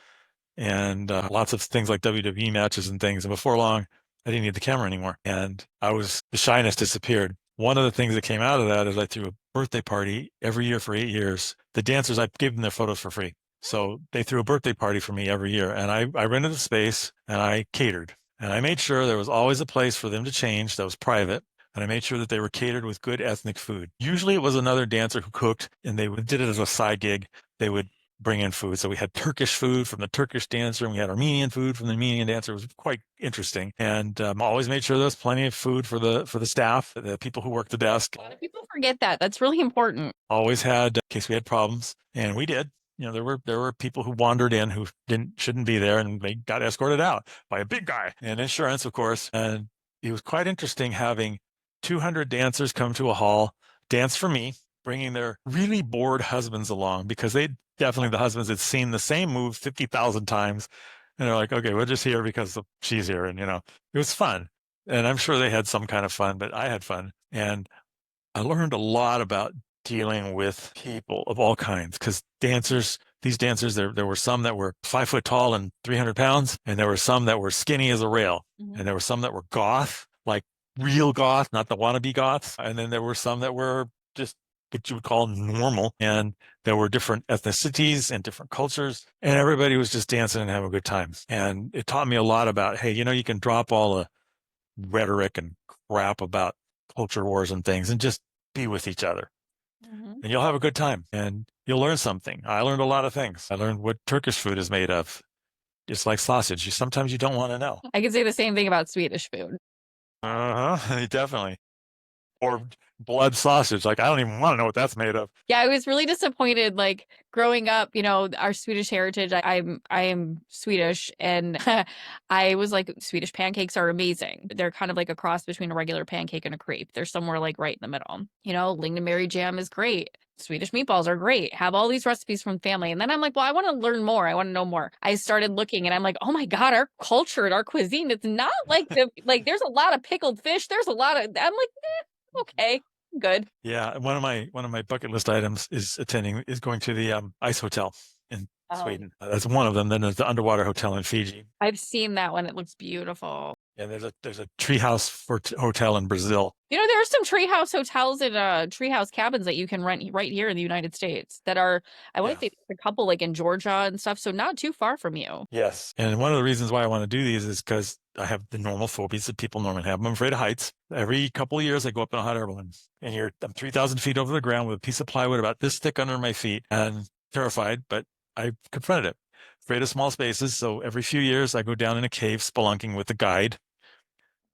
and lots of things like WWE matches and things. And before long, I didn't need the camera anymore. And the shyness disappeared. One of the things that came out of that is I threw a birthday party every year for 8 years. The dancers, I gave them their photos for free. So they threw a birthday party for me every year. And I rented a space and I catered. And I made sure there was always a place for them to change that was private. And I made sure that they were catered with good ethnic food. Usually it was another dancer who cooked, and they did it as a side gig. They would bring in food. So we had Turkish food from the Turkish dancer, and we had Armenian food from the Armenian dancer. It was quite interesting. And always made sure there was plenty of food for the staff, the people who worked the desk. A lot of people forget that. That's really important. Always had, in case we had problems, and we did. There were people who wandered in who shouldn't be there, and they got escorted out by a big guy and insurance, of course. And it was quite interesting having 200 dancers come to a hall, dance for me, bringing their really bored husbands along, because the husbands had seen the same move 50,000 times. And they're like, okay, we're just here because she's here. And, it was fun. And I'm sure they had some kind of fun, but I had fun. And I learned a lot about dealing with people of all kinds, because these dancers, there were some that were 5 foot tall and 300 pounds. And there were some that were skinny as a rail. Mm-hmm. And there were some that were goth, like real goth, not the wannabe goths. And then there were some that were just what you would call normal. And there were different ethnicities and different cultures, and everybody was just dancing and having a good time. And it taught me a lot about, hey, you can drop all the rhetoric and crap about culture wars and things and just be with each other. Mm-hmm. And you'll have a good time and you'll learn something. I learned a lot of things. I learned what Turkish food is made of. It's like sausage. Sometimes you don't want to know. I could say the same thing about Swedish food. Definitely. Or blood sausage. Like, I don't even want to know what that's made of. Yeah, I was really disappointed. Like, growing up, our Swedish heritage, I am Swedish, and I was like, Swedish pancakes are amazing. They're kind of like a cross between a regular pancake and a crepe. They're somewhere like right in the middle. Lingonberry jam is great. Swedish meatballs are great. Have all these recipes from family. And then I'm like, well, I want to learn more. I want to know more. I started looking and I'm like, oh my God, our culture and our cuisine, it's not like there's a lot of pickled fish. There's a lot of, I'm like, okay, good. Yeah, one of my bucket list items is going to the ice hotel. in Oh, Sweden. That's one of them. Then there's the underwater hotel in Fiji. I've seen that one. It looks beautiful. And there's a treehouse hotel in Brazil. There are some treehouse hotels and treehouse cabins that you can rent right here in the United States that are, I want Yeah. to say there's a couple like in Georgia and stuff, so not too far from you. Yes. And one of the reasons why I want to do these is because I have the normal phobias that people normally have. I'm afraid of heights. Every couple of years, I go up in a hot air balloon, and I'm 3,000 feet over the ground with a piece of plywood about this thick under my feet, and terrified, but I confronted it. Afraid of small spaces. So every few years, I go down in a cave spelunking with a guide.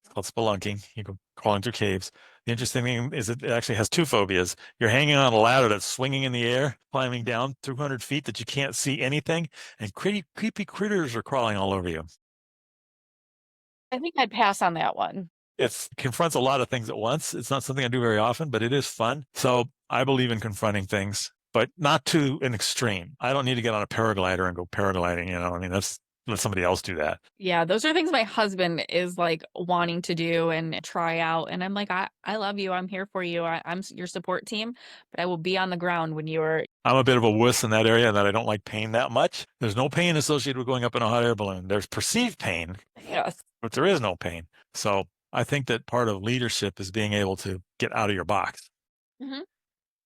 It's called spelunking. You go crawling through caves. The interesting thing is it actually has two phobias. You're hanging on a ladder that's swinging in the air, climbing down 200 feet that you can't see anything, and creepy critters are crawling all over you. I think I'd pass on that one. It confronts a lot of things at once. It's not something I do very often, but it is fun. So I believe in confronting things, but not to an extreme. I don't need to get on a paraglider and go paragliding. I mean, let somebody else do that. Yeah, those are things my husband is like wanting to do and try out. And I'm like, I love you. I'm here for you. I'm your support team, but I will be on the ground when you're. I'm a bit of a wuss in that area, and that I don't like pain that much. There's no pain associated with going up in a hot air balloon. There's perceived pain, Yes. but there is no pain. So I think that part of leadership is being able to get out of your box. Hmm.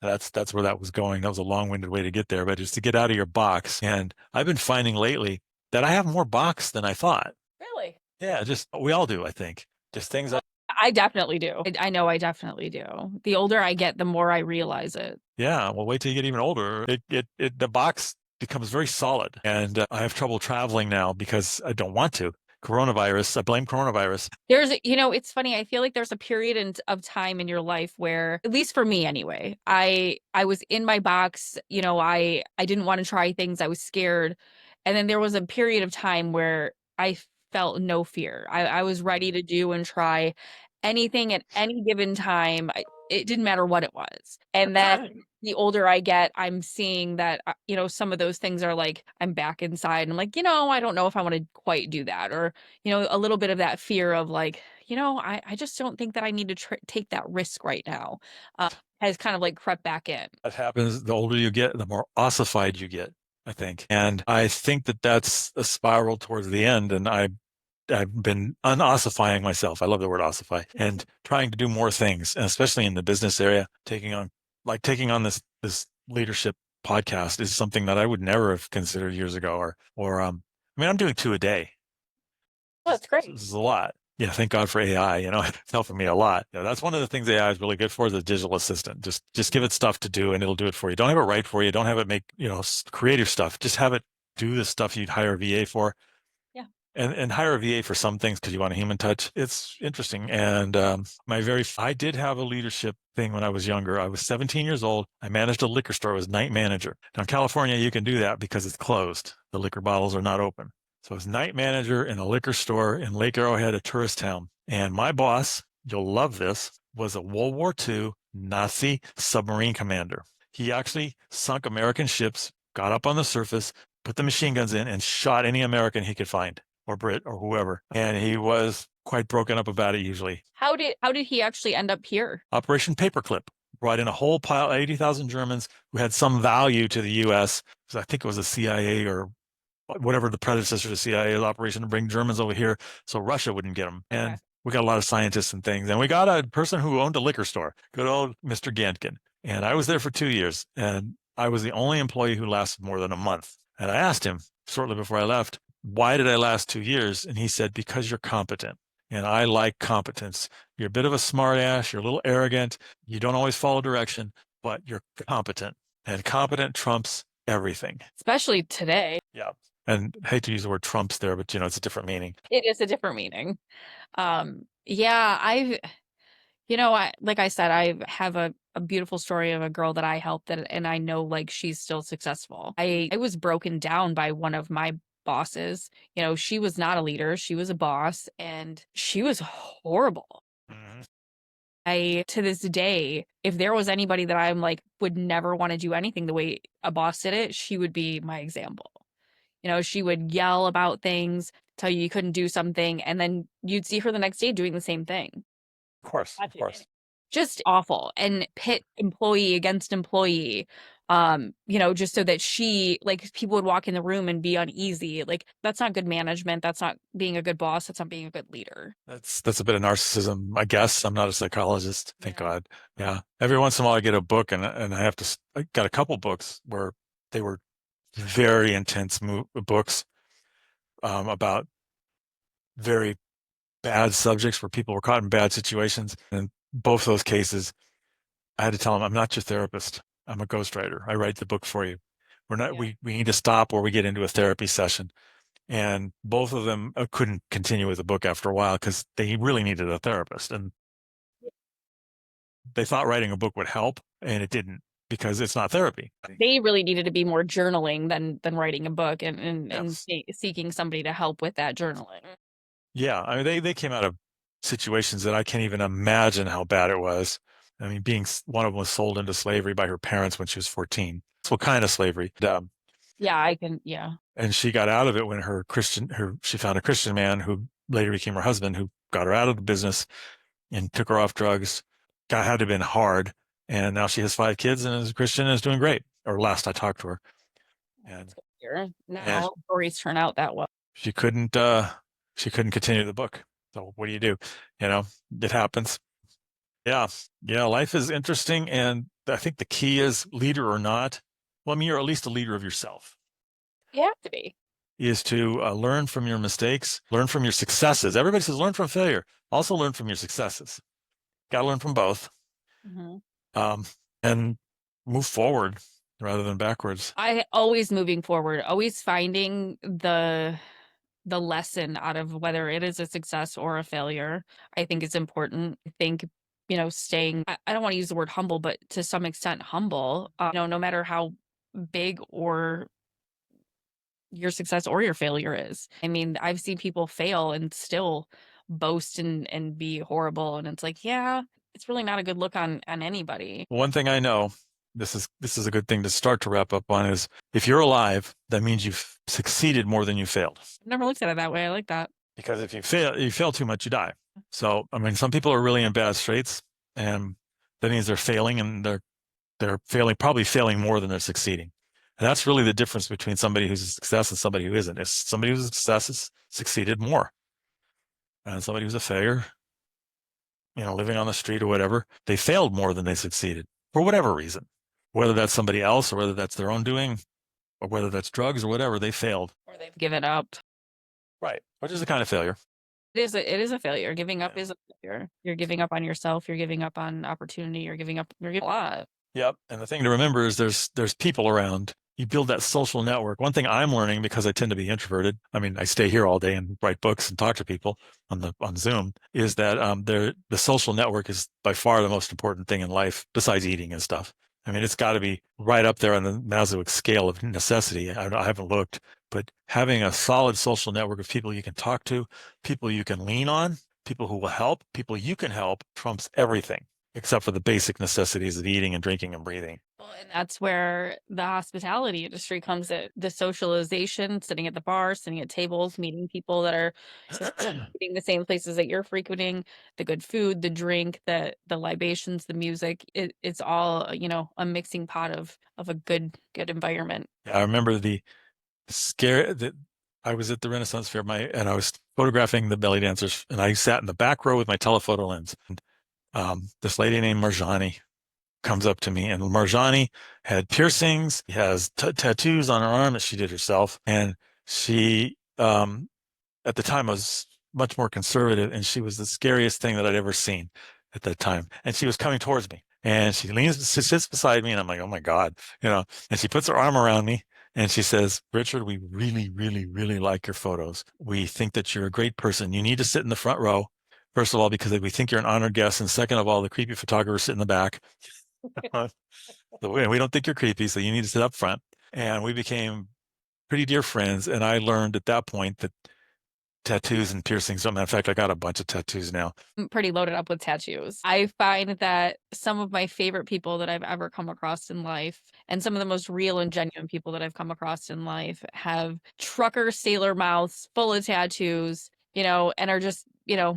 That's where that was going. That was a long-winded way to get there, but just to get out of your box. And I've been finding lately that I have more box than I thought. Really? Yeah, just we all do, I think. Just things I definitely do. I know I definitely do. The older I get, the more I realize it. yeah, well, wait till you get even older. The box becomes very solid. And I have trouble traveling now because I don't want to. Coronavirus, I blame coronavirus. It's funny. I feel like there's a period of time in your life where, at least for me anyway, I was in my box. I didn't want to try things. I was scared. And then there was a period of time where I felt no fear. I was ready to do and try anything at any given time. It didn't matter what it was. And then the older I get, I'm seeing that, some of those things are like, I'm back inside. And I'm like, I don't know if I want to quite do that. Or, a little bit of that fear of like, I just don't think that I need to take that risk right now, has kind of like crept back in. That happens the older you get, the more ossified you get, I think. And I think that that's a spiral towards the end. And I've been unossifying myself. I love the word ossify and trying to do more things, and especially in the business area, taking on this leadership podcast is something that I would never have considered years ago. I mean, I'm doing 2 a day. Oh, that's great. This is a lot. Yeah, thank God for AI. It's helping me a lot. That's one of the things AI is really good for, is a digital assistant. Just give it stuff to do and it'll do it for you. Don't have it write for you. Don't have it make, creative stuff. Just have it do the stuff you'd hire a VA for. Yeah. And hire a VA for some things because you want a human touch. It's interesting. And I did have a leadership thing when I was younger. I was 17 years old. I managed a liquor store. I was night manager. Now in California, you can do that because it's closed. The liquor bottles are not open. So I was night manager in a liquor store in Lake Arrowhead, a tourist town. And my boss, you'll love this, was a World War II Nazi submarine commander. He actually sunk American ships, got up on the surface, put the machine guns in, and shot any American he could find, or Brit, or whoever. And he was quite broken up about it usually. How did he actually end up here? Operation Paperclip brought in a whole pile, 80,000 Germans who had some value to the U.S. I think it was the CIA or whatever the predecessor to CIA's operation to bring Germans over here so Russia wouldn't get them. And we got a lot of scientists and things. And we got a person who owned a liquor store, good old Mr. Gantkin. And I was there for 2 years. And I was the only employee who lasted more than a month. And I asked him shortly before I left, why did I last 2 years? And he said, because you're competent. And I like competence. You're a bit of a smartass. You're a little arrogant. You don't always follow direction, but you're competent. And competent trumps everything. Especially today. Yeah. And I hate to use the word trumps there, but it's a different meaning. It is a different meaning. Yeah, like I said, I have a beautiful story of a girl that I helped and I know like she's still successful. I was broken down by one of my bosses. She was not a leader, she was a boss, and she was horrible. Mhm. To this day, if there was anybody that I'm like would never want to do anything the way a boss did it, she would be my example. She would yell about things, tell you couldn't do something, and then you'd see her the next day doing the same thing. Of course, of course. Just awful. And pit employee against employee. just so that people would walk in the room and be uneasy. Like, that's not good management. That's not being a good boss. That's not being a good leader. That's a bit of narcissism, I guess. I'm not a psychologist, thank Yeah. God. Yeah. Every once in a while I get a book and I got a couple books where they were very intense books about very bad subjects where people were caught in bad situations. And in both those cases, I had to tell them, I'm not your therapist. I'm a ghostwriter. I write the book for you. We're not, Yeah. we need to stop or we get into a therapy session. And both of them couldn't continue with the book after a while because they really needed a therapist. And they thought writing a book would help, and it didn't because it's not therapy. They really needed to be more journaling than writing a book, and Yes. seeking somebody to help with that journaling. Yeah. I mean, they came out of situations that I can't even imagine how bad it was. I mean, one of them was sold into slavery by her parents when she was 14. So what kind of slavery? Yeah, I can. Yeah. And she got out of it when she found a Christian man who later became her husband, who got her out of the business and took her off drugs. God had to have been hard. And now she has 5 kids and is a Christian and is doing great. Or last I talked to her. And That's good to hear. Not and all stories turn out that well. she couldn't she couldn't continue the book. So what do you do? You know, it happens. Yeah. Yeah, life is interesting. And I think the key is, leader or not, well, I mean, you're at least a leader of yourself, You have to be. is to learn from your mistakes, learn from your successes. Everybody says learn from failure. Also learn from your successes. Got to learn from both. Mm-hmm. um, and move forward rather than backwards. I always moving forward, always finding the lesson out of whether it is a success or a failure. I think it's important. I think, staying, I don't want to use the word humble, but to some extent humble, no matter how big or your success or your failure is. I mean, I've seen people fail and still boast and be horrible. And it's like, yeah, it's really not a good look on anybody. One thing I know, this is a good thing to start to wrap up on, is if you're alive, that means you've succeeded more than you failed. I've never looked at it that way. I like that. Because if you fail too much, you die. So, I mean, some people are really in bad straits, and that means they're failing, and they're probably failing more than they're succeeding. And that's really the difference between somebody who's a success and somebody who isn't. Is somebody who's a success has succeeded more, and somebody who's a failure, living on the street or whatever, they failed more than they succeeded for whatever reason, whether that's somebody else or whether that's their own doing or whether that's drugs or whatever, they failed. Or they've given up. Right. Which is a kind of failure. It is a failure. Giving up Yeah. is a failure. You're giving up on yourself. You're giving up on opportunity. You're giving a lot. Yep. And the thing to remember is there's people around. You build that social network. One thing I'm learning, because I tend to be introverted, I mean, I stay here all day and write books and talk to people on Zoom, is that the social network is by far the most important thing in life besides eating and stuff. I mean, it's got to be right up there on the Maslowick scale of necessity. I haven't looked, but having a solid social network of people you can talk to, people you can lean on, people who will help, people you can help, trumps everything except for the basic necessities of eating and drinking and breathing. Well, and that's where the hospitality industry comes in. The socialization, sitting at the bar, sitting at tables, meeting people that are frequenting the same places that you're frequenting, the good food, the drink, the libations, the music. It's all, a mixing pot of a good environment. I remember the scare that I was at the Renaissance Fair, and I was photographing the belly dancers, and I sat in the back row with my telephoto lens. And this lady named Marjani comes up to me, and Marjani had piercings. She has tattoos on her arm that she did herself, and she at the time was much more conservative, and she was the scariest thing that I'd ever seen at that time. And she was coming towards me, and she sits beside me, and I'm like, oh my God, and she puts her arm around me. And she says, Richard, we really, really, really like your photos. We think that you're a great person. You need to sit in the front row, first of all, because we think you're an honored guest. And second of all, the creepy photographers sit in the back. We don't think you're creepy, so you need to sit up front. And we became pretty dear friends. And I learned at that point that tattoos and piercings. In fact, I got a bunch of tattoos now. I'm pretty loaded up with tattoos. I find that some of my favorite people that I've ever come across in life, and some of the most real and genuine people that I've come across in life, have trucker sailor mouths full of tattoos, and are just,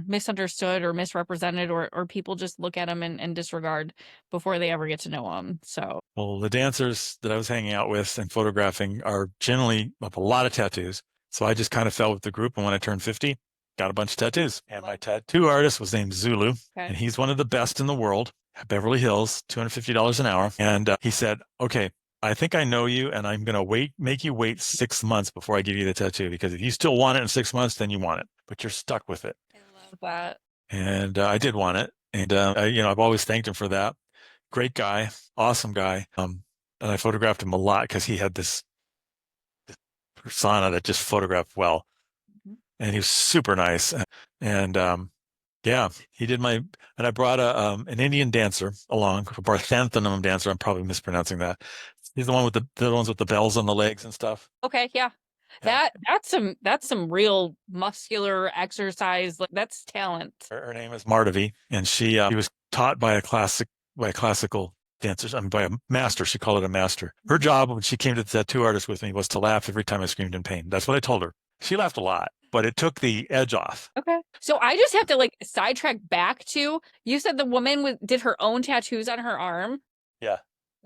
misunderstood or misrepresented, or people just look at them and disregard before they ever get to know them. So Well, the dancers that I was hanging out with and photographing are generally have a lot of tattoos. So I just kind of fell with the group. And when I turned 50, got a bunch of tattoos. And my tattoo artist was named Zulu, Okay. and he's one of the best in the world. Beverly Hills, $250 an hour. And he said, okay, I think I know you, and I'm going to make you wait 6 months before I give you the tattoo, because if you still want it in 6 months, then you want it, but you're stuck with it. I love that. And I did want it. And, I've always thanked him for that. Great guy, awesome guy. And I photographed him a lot because he had this persona that just photographed well, Mhm. and he was super nice. And yeah, he did my, and I brought an Indian dancer along, a bartender dancer. I'm probably mispronouncing that. He's the one with the ones with the bells on the legs and stuff. Okay, yeah. Yeah. That's some real muscular exercise. Like that's talent. Her name is Mardavi, and she was taught by a classical dancer, I mean, by a master. She called it a master. Her job when she came to the tattoo artist with me was to laugh every time I screamed in pain. That's what I told her. She laughed a lot, but it took the edge off. Okay. So I just have to like sidetrack back to you said the woman did her own tattoos on her arm. Yeah,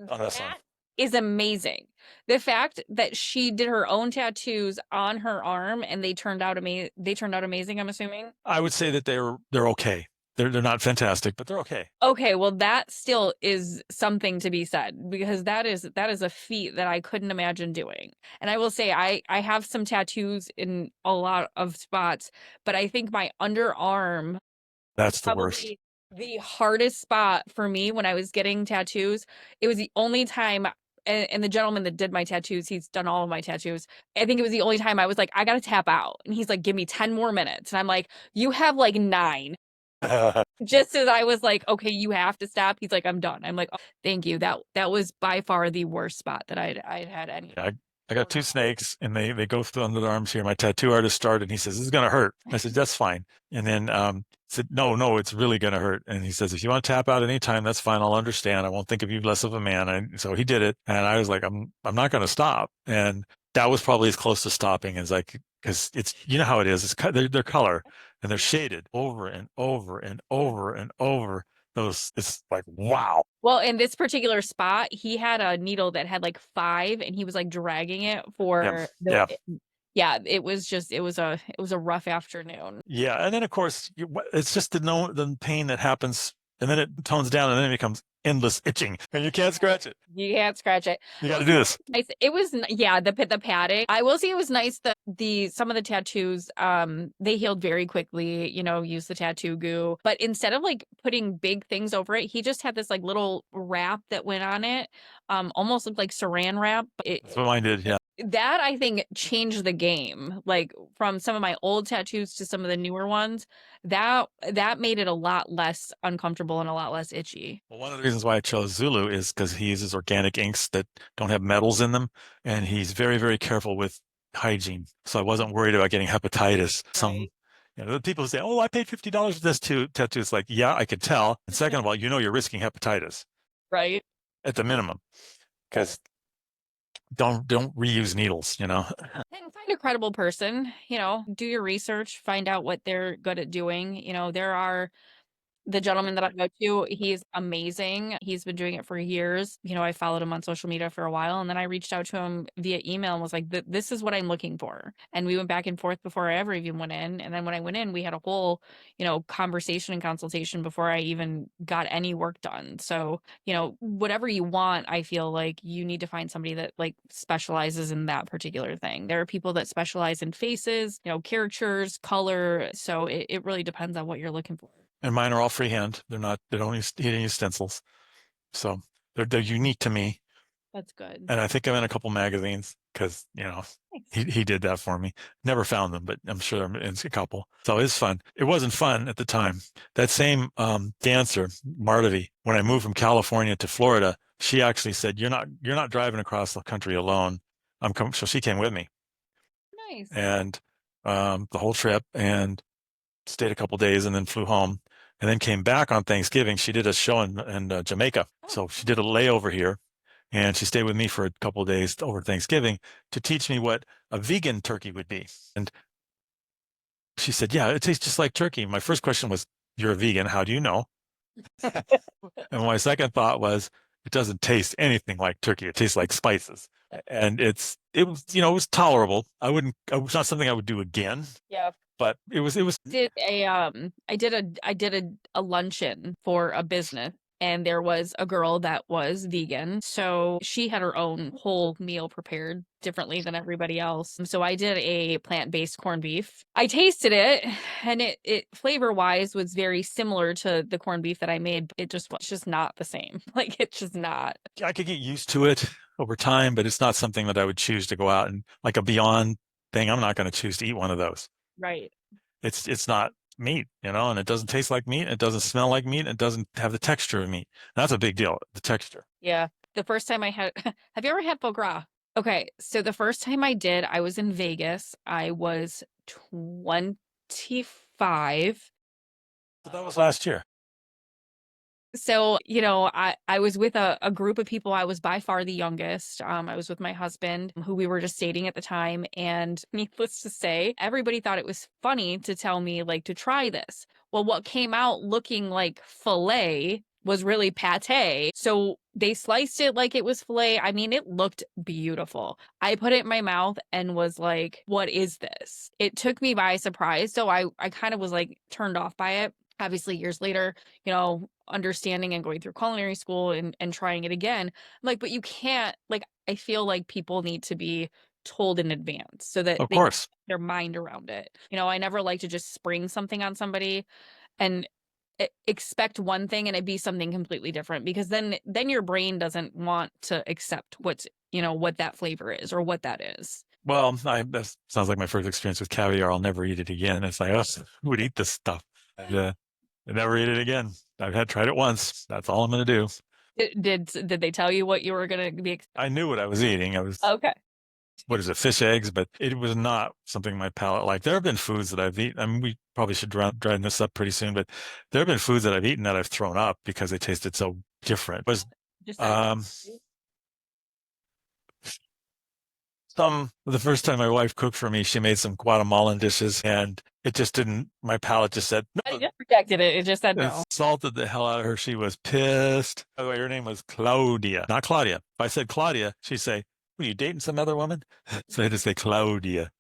on this one. That is amazing. The fact that she did her own tattoos on her arm and they turned out amazing, I'm assuming. I would say that they're okay. They're not fantastic, but they're okay. Okay, well that still is something to be said because that is a feat that I couldn't imagine doing. And I will say I have some tattoos in a lot of spots, but I think my underarm That's the worst. probably the hardest spot for me when I was getting tattoos. It was the only time and the gentleman that did my tattoos, he's done all of my tattoos. I think it was the only time I was like, I gotta tap out. And he's like, give me 10 more minutes. And I'm like, you have like 9. Just as I was like, okay, you have to stop. He's like, I'm done. I'm like, oh, thank you. That was by far the worst spot that I'd had any. Yeah, I got two snakes, and they go through under the arms here. My tattoo artist started, and he says, "This is gonna hurt." I said, "That's fine." And then said, "No, it's really gonna hurt." And he says, "If you want to tap out anytime, that's fine. I'll understand. I won't think of you less of a man." And so he did it, and I was like, I'm not gonna stop." And that was probably as close to stopping as because it's how it is. They're color, and they're shaded over and over and over and over. It's like, wow. Well, in this particular spot, he had a needle that had like 5 and he was like dragging it Yeah, for the yeah. yeah, it was a rough afternoon. Yeah, and then of course it's just the pain that happens, and then it tones down, and then it becomes endless itching, and you can't scratch it. You can't scratch it. You got to do this. Nice. It was yeah, the padding. I will say it was nice that the some of the tattoos they healed very quickly, use the tattoo goo. But instead of like putting big things over it, he just had this like little wrap that went on it. Almost looked like saran wrap. That's what mine did. Yeah, That I think changed the game. Like from some of my old tattoos to some of the newer ones, that made it a lot less uncomfortable and a lot less itchy. well, one of the reasons why I chose Zulu is because he uses organic inks that don't have metals in them, and he's very, very careful with hygiene. So I wasn't worried about getting hepatitis. Right. The people who say, "Oh, I paid $50 for this tattoo." It's like, yeah, I could tell. And second of all, you're risking hepatitis Right. at the minimum, because don't reuse needles. And find a credible person, do your research, find out what they're good at doing. There are the gentleman that I go to, he's amazing. He's been doing it for years. I followed him on social media for a while, and then I reached out to him via email and was like, "This is what I'm looking for." And we went back and forth before I ever even went in. And then when I went in, we had a whole, conversation and consultation before I even got any work done. So, whatever you want, I feel like you need to find somebody that like specializes in that particular thing. There are people that specialize in faces, characters, color. So it really depends on what you're looking for. And mine are all freehand. He didn't use stencils. So they're unique to me. That's good. And I think I'm in a couple magazines because, Nice. he did that for me. Never found them, but I'm sure I'm in a couple. So it's fun. It wasn't fun at the time. That same dancer, Mardavi, when I moved from California to Florida, she actually said, you're not driving across the country alone. I'm coming. So she came with me, Nice. and the whole trip, and stayed a couple days, and then flew home, and then came back on Thanksgiving. She did a show in Jamaica. So she did a layover here, and she stayed with me for a couple of days over Thanksgiving to teach me what a vegan turkey would be. And she said, "Yeah, it tastes just like turkey." My first question was, "You're a vegan. How do you know?" And my second thought was, It doesn't taste anything like turkey. It tastes like spices. And it was, it was tolerable. It was not something I would do again, Yeah. but it was I did a luncheon for a business, and there was a girl that was vegan. So she had her own whole meal prepared differently than everybody else. So I did a plant-based corned beef. I tasted it, and it flavor-wise was very similar to the corned beef that I made. It just was just not the same. Like it's just not. I could get used to it over time, but it's not something that I would choose to go out and like a Beyond thing. I'm not going to choose to eat one of those. Right. It's not meat, and it doesn't taste like meat. It doesn't smell like meat. It doesn't have the texture of meat. That's a big deal, the texture. Yeah. The first time I had, have you ever had foie gras? Okay. So the first time I did, I was in Vegas. I was 25. But that was last year. So, I was with a group of people. I was by far the youngest. I was with my husband, who we were just dating at the time. And needless to say, everybody thought it was funny to tell me, like, to try this. Well, what came out looking like filet was really pate. So they sliced it like it was filet. I mean, it looked beautiful. I put it in my mouth and was like, what is this? It took me by surprise. So I kind of was like turned off by it. Obviously, years later, understanding and going through culinary school and trying it again. I'm like, but you can't, like, I feel like people need to be told in advance so that Of they can course. get their mind around it. I never like to just spring something on somebody and expect one thing and it be something completely different, because then your brain doesn't want to accept what that flavor is or what that is. Well, that sounds like my first experience with caviar. I'll never eat it again. It's like, oh, who would eat this stuff? And, I never eat it again. I've had tried it once. That's all I'm going to do. Did they tell you what you were going to be? I knew what I was eating. Okay. What is it, fish eggs? But it was not something my palate liked. There have been foods that I've eaten. I mean, we probably should dry this up pretty soon, but there have been foods that I've eaten that I've thrown up because they tasted so different. It was Just out of um, the first time my wife cooked for me, she made some Guatemalan dishes, and it just didn't. My palate just said I no. just rejected it. It just said It no. salted the hell out of her. She was pissed. By the way, her name was Claudia, not Claudia. If I said Claudia, she'd say, "Were you dating some other woman?" So I had to say Claudia.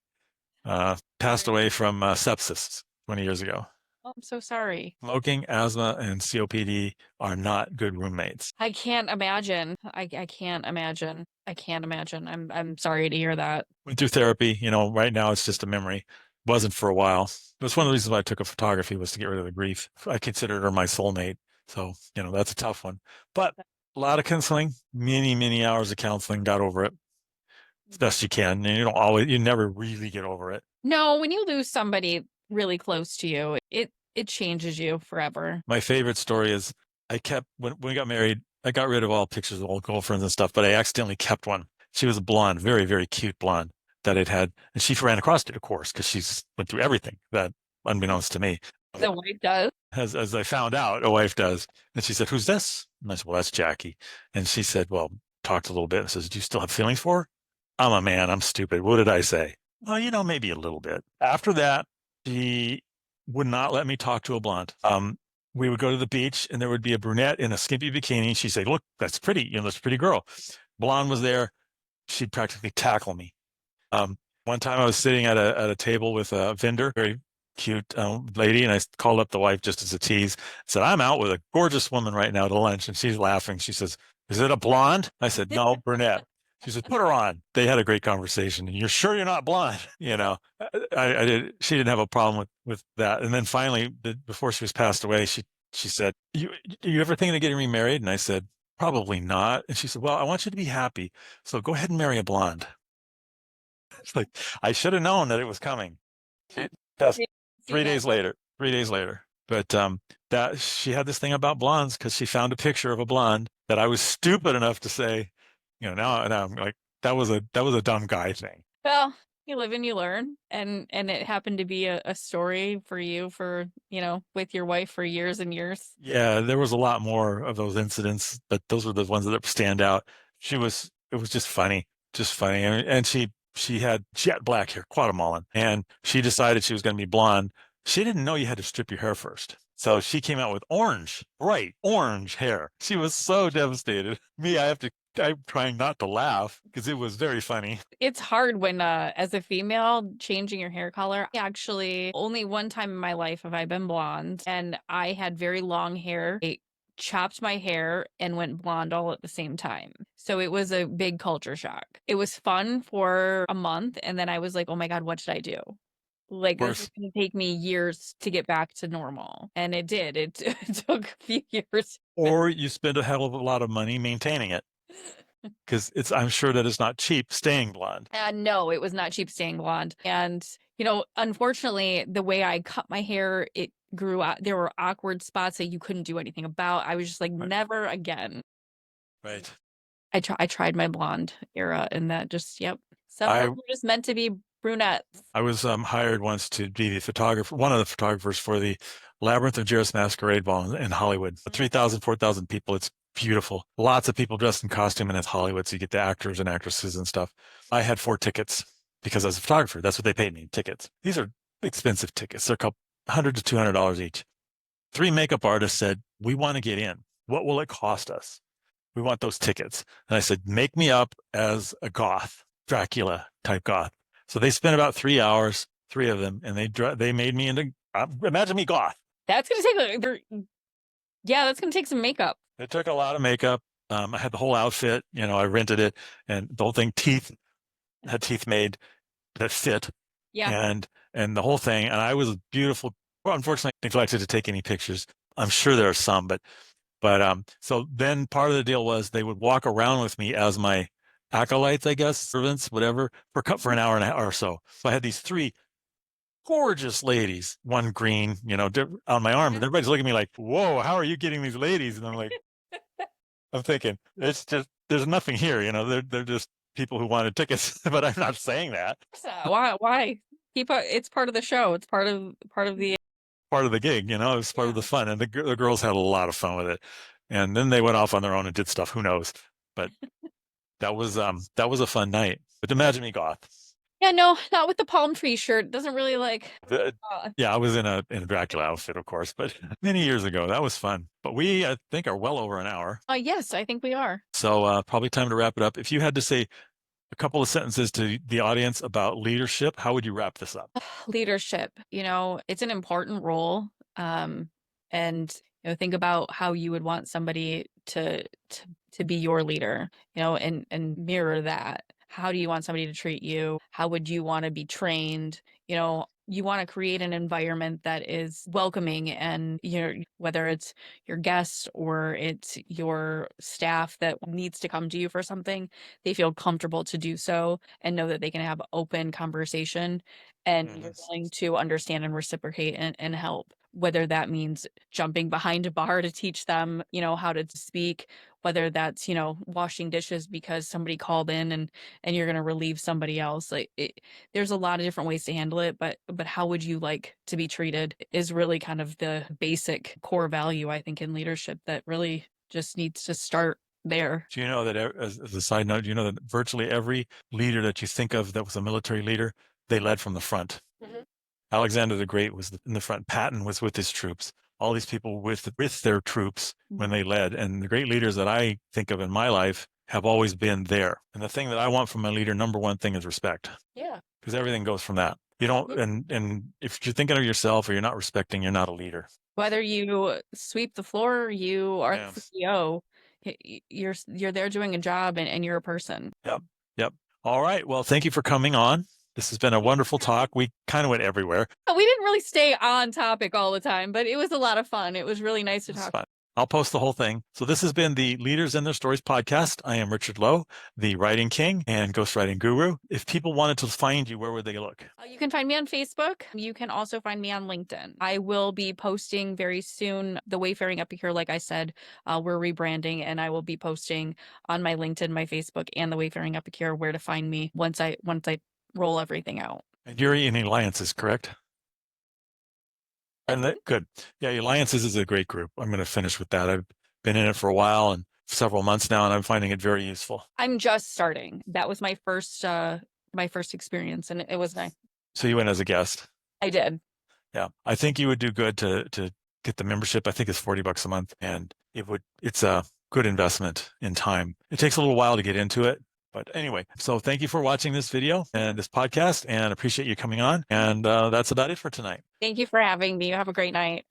Passed away from sepsis 20 years ago. Oh, I'm so sorry. Smoking, asthma, and COPD are not good roommates. I can't imagine. I can't imagine. I can't imagine. I'm sorry to hear that. Went through therapy. Right now it's just a memory. Wasn't for a while. That's one of the reasons why I took up photography, was to get rid of the grief. I considered her my soulmate. So, that's a tough one. But a lot of counseling, many, many hours of counseling, got over it as best you can. And you never really get over it. No, when you lose somebody really close to you, it changes you forever. My favorite story is when we got married, I got rid of all pictures of old girlfriends and stuff, but I accidentally kept one. She was a blonde, very, very cute blonde that I'd had. And she ran across it, of course, because she's went through everything that, unbeknownst to me. The wife does. As I found out, a wife does. And she said, "Who's this?" And I said, "Well, that's Jackie." And she said, well, talked a little bit and says, "Do you still have feelings for her?" I'm a man. I'm stupid. What did I say? Well, maybe a little bit. After that, she would not let me talk to a blonde. We would go to the beach and there would be a brunette in a skimpy bikini. She'd say, "Look, that's pretty. That's a pretty girl." Blonde was there. She'd practically tackle me. One time I was sitting at a table with a vendor, very cute lady, and I called up the wife just as a tease. Said, "I'm out with a gorgeous woman right now to lunch," and she's laughing. She says, "Is it a blonde?" I said, "No, brunette." She said, "Put her on." They had a great conversation. "You're sure you're not blonde?" I did. She didn't have a problem with that. And then finally, before she was passed away, she said, "You ever thinking of getting remarried?" And I said, "Probably not." And she said, "Well, I want you to be happy, so go ahead and marry a blonde." It's like, I should have known that it was coming. She passed 3 days later. 3 days later. But that she had this thing about blondes because she found a picture of a blonde that I was stupid enough to say, now I'm like, that was a dumb guy thing. Well, you live and you learn, and it happened to be a story for you with your wife for years and years. Yeah, there was a lot more of those incidents, but those were the ones that stand out. It was just funny, and she had jet black hair, Guatemalan, and she decided she was going to be blonde. She didn't know you had to strip your hair first. So she came out with orange, bright orange hair. She was so devastated. I'm trying not to laugh because it was very funny. It's hard when, as a female, changing your hair color. Actually, only one time in my life have I been blonde, and I had very long hair. I chopped my hair and went blonde all at the same time. So it was a big culture shock. It was fun for a month, and then I was like, oh my God, what should I do? Like, this is Worse, going to take me years to get back to normal. And it did. It took a few years. or you spend a hell of a lot of money maintaining it because I'm sure that it's not cheap staying blonde. No, it was not cheap staying blonde. And, unfortunately, the way I cut my hair, it grew out. There were awkward spots that you couldn't do anything about. I was just like, Right. never again. Right. I tried my blonde era, and that just, yep. Some of I us were just meant to be brunettes. I was hired once to be the photographer, one of the photographers for the Labyrinth of Jarrett's Masquerade Ball in Hollywood. 3,000, 4,000 people. It's beautiful. Lots of people dressed in costume, and it's Hollywood, so you get the actors and actresses and stuff. I had 4 tickets because I was a photographer. That's what they paid me, tickets. These are expensive tickets. They're a couple $100 to $200 each. 3 makeup artists said, we want to get in. What will it cost us? We want those tickets. And I said, make me up as a goth, Dracula type goth. So they spent about 3 hours, 3 of them, and they made me into, imagine me goth. That's going to take, yeah, that's going to take some makeup. It took a lot of makeup. I had the whole outfit, I rented it, and the whole thing, had teeth made that fit. Yeah. And the whole thing. And I was beautiful. Well, unfortunately, neglected to take any pictures. I'm sure there are some, but so then part of the deal was they would walk around with me as my acolytes, I guess, servants, whatever, for an hour and a half or so. So I had these 3 gorgeous ladies, one green, on my arm, and everybody's looking at me like, "Whoa, how are you getting these ladies?" And I'm like, I'm thinking, it's just there's nothing here, they're just people who wanted tickets, but I'm not saying that. So why? It's part of the show. It's Part of the gig, it was part of the fun, and the girls had a lot of fun with it. And then they went off on their own and did stuff. Who knows? But that was a fun night. But imagine me goth. Yeah, no, not with the palm tree shirt. Doesn't really like. Yeah, I was in a Dracula outfit, of course, but many years ago. That was fun. But we, I think, are well over an hour. Yes, I think we are. So probably time to wrap it up. If you had to say a couple of sentences to the audience about leadership, how would you wrap this up? Leadership, it's an important role. And think about how you would want somebody to be your leader, and mirror that. How do you want somebody to treat you? How would you want to be trained? You want to create an environment that is welcoming, and whether it's your guests or it's your staff that needs to come to you for something, they feel comfortable to do so and know that they can have open conversation, and you're willing to understand and reciprocate and help. Whether that means jumping behind a bar to teach them, how to speak, whether that's, washing dishes because somebody called in and you're going to relieve somebody else. There's a lot of different ways to handle it, but how would you like to be treated is really kind of the basic core value, I think, in leadership that really just needs to start there. Do you know that, as a side note, do you know that virtually every leader that you think of that was a military leader, they led from the front? Alexander the Great was in the front. Patton was with his troops. All these people with their troops when they led. And the great leaders that I think of in my life have always been there. And the thing that I want from my leader, number one thing, is respect. Yeah. Because everything goes from that. You don't, and if you're thinking of yourself or you're not respecting, you're not a leader. Whether you sweep the floor or you are the CEO, you're there doing a job, and you're a person. Yep. All right. Well, thank you for coming on. This has been a wonderful talk. We kind of went everywhere. We didn't really stay on topic all the time, but it was a lot of fun. It was really nice to talk. Fun. I'll post the whole thing. So this has been the Leaders and Their Stories podcast. I am Richard Lowe, the writing king and ghostwriting guru. If people wanted to find you, where would they look? You can find me on Facebook. You can also find me on LinkedIn. I will be posting very soon the Wayfaring Epicure. Like I said, we're rebranding, and I will be posting on my LinkedIn, my Facebook, and the Wayfaring Epicure where to find me once I roll everything out. And you're in Alliances, correct? And good. Yeah, Alliances is a great group. I'm going to finish with that. I've been in it for a while and several months now, and I'm finding it very useful. I'm just starting. That was my first experience, and it was nice. So you went as a guest? I did. Yeah, I think you would do good to get the membership. I think it's $40 a month, and it's a good investment in time. It takes a little while to get into it. But anyway, so thank you for watching this video and this podcast, and appreciate you coming on. And that's about it for tonight. Thank you for having me. You have a great night.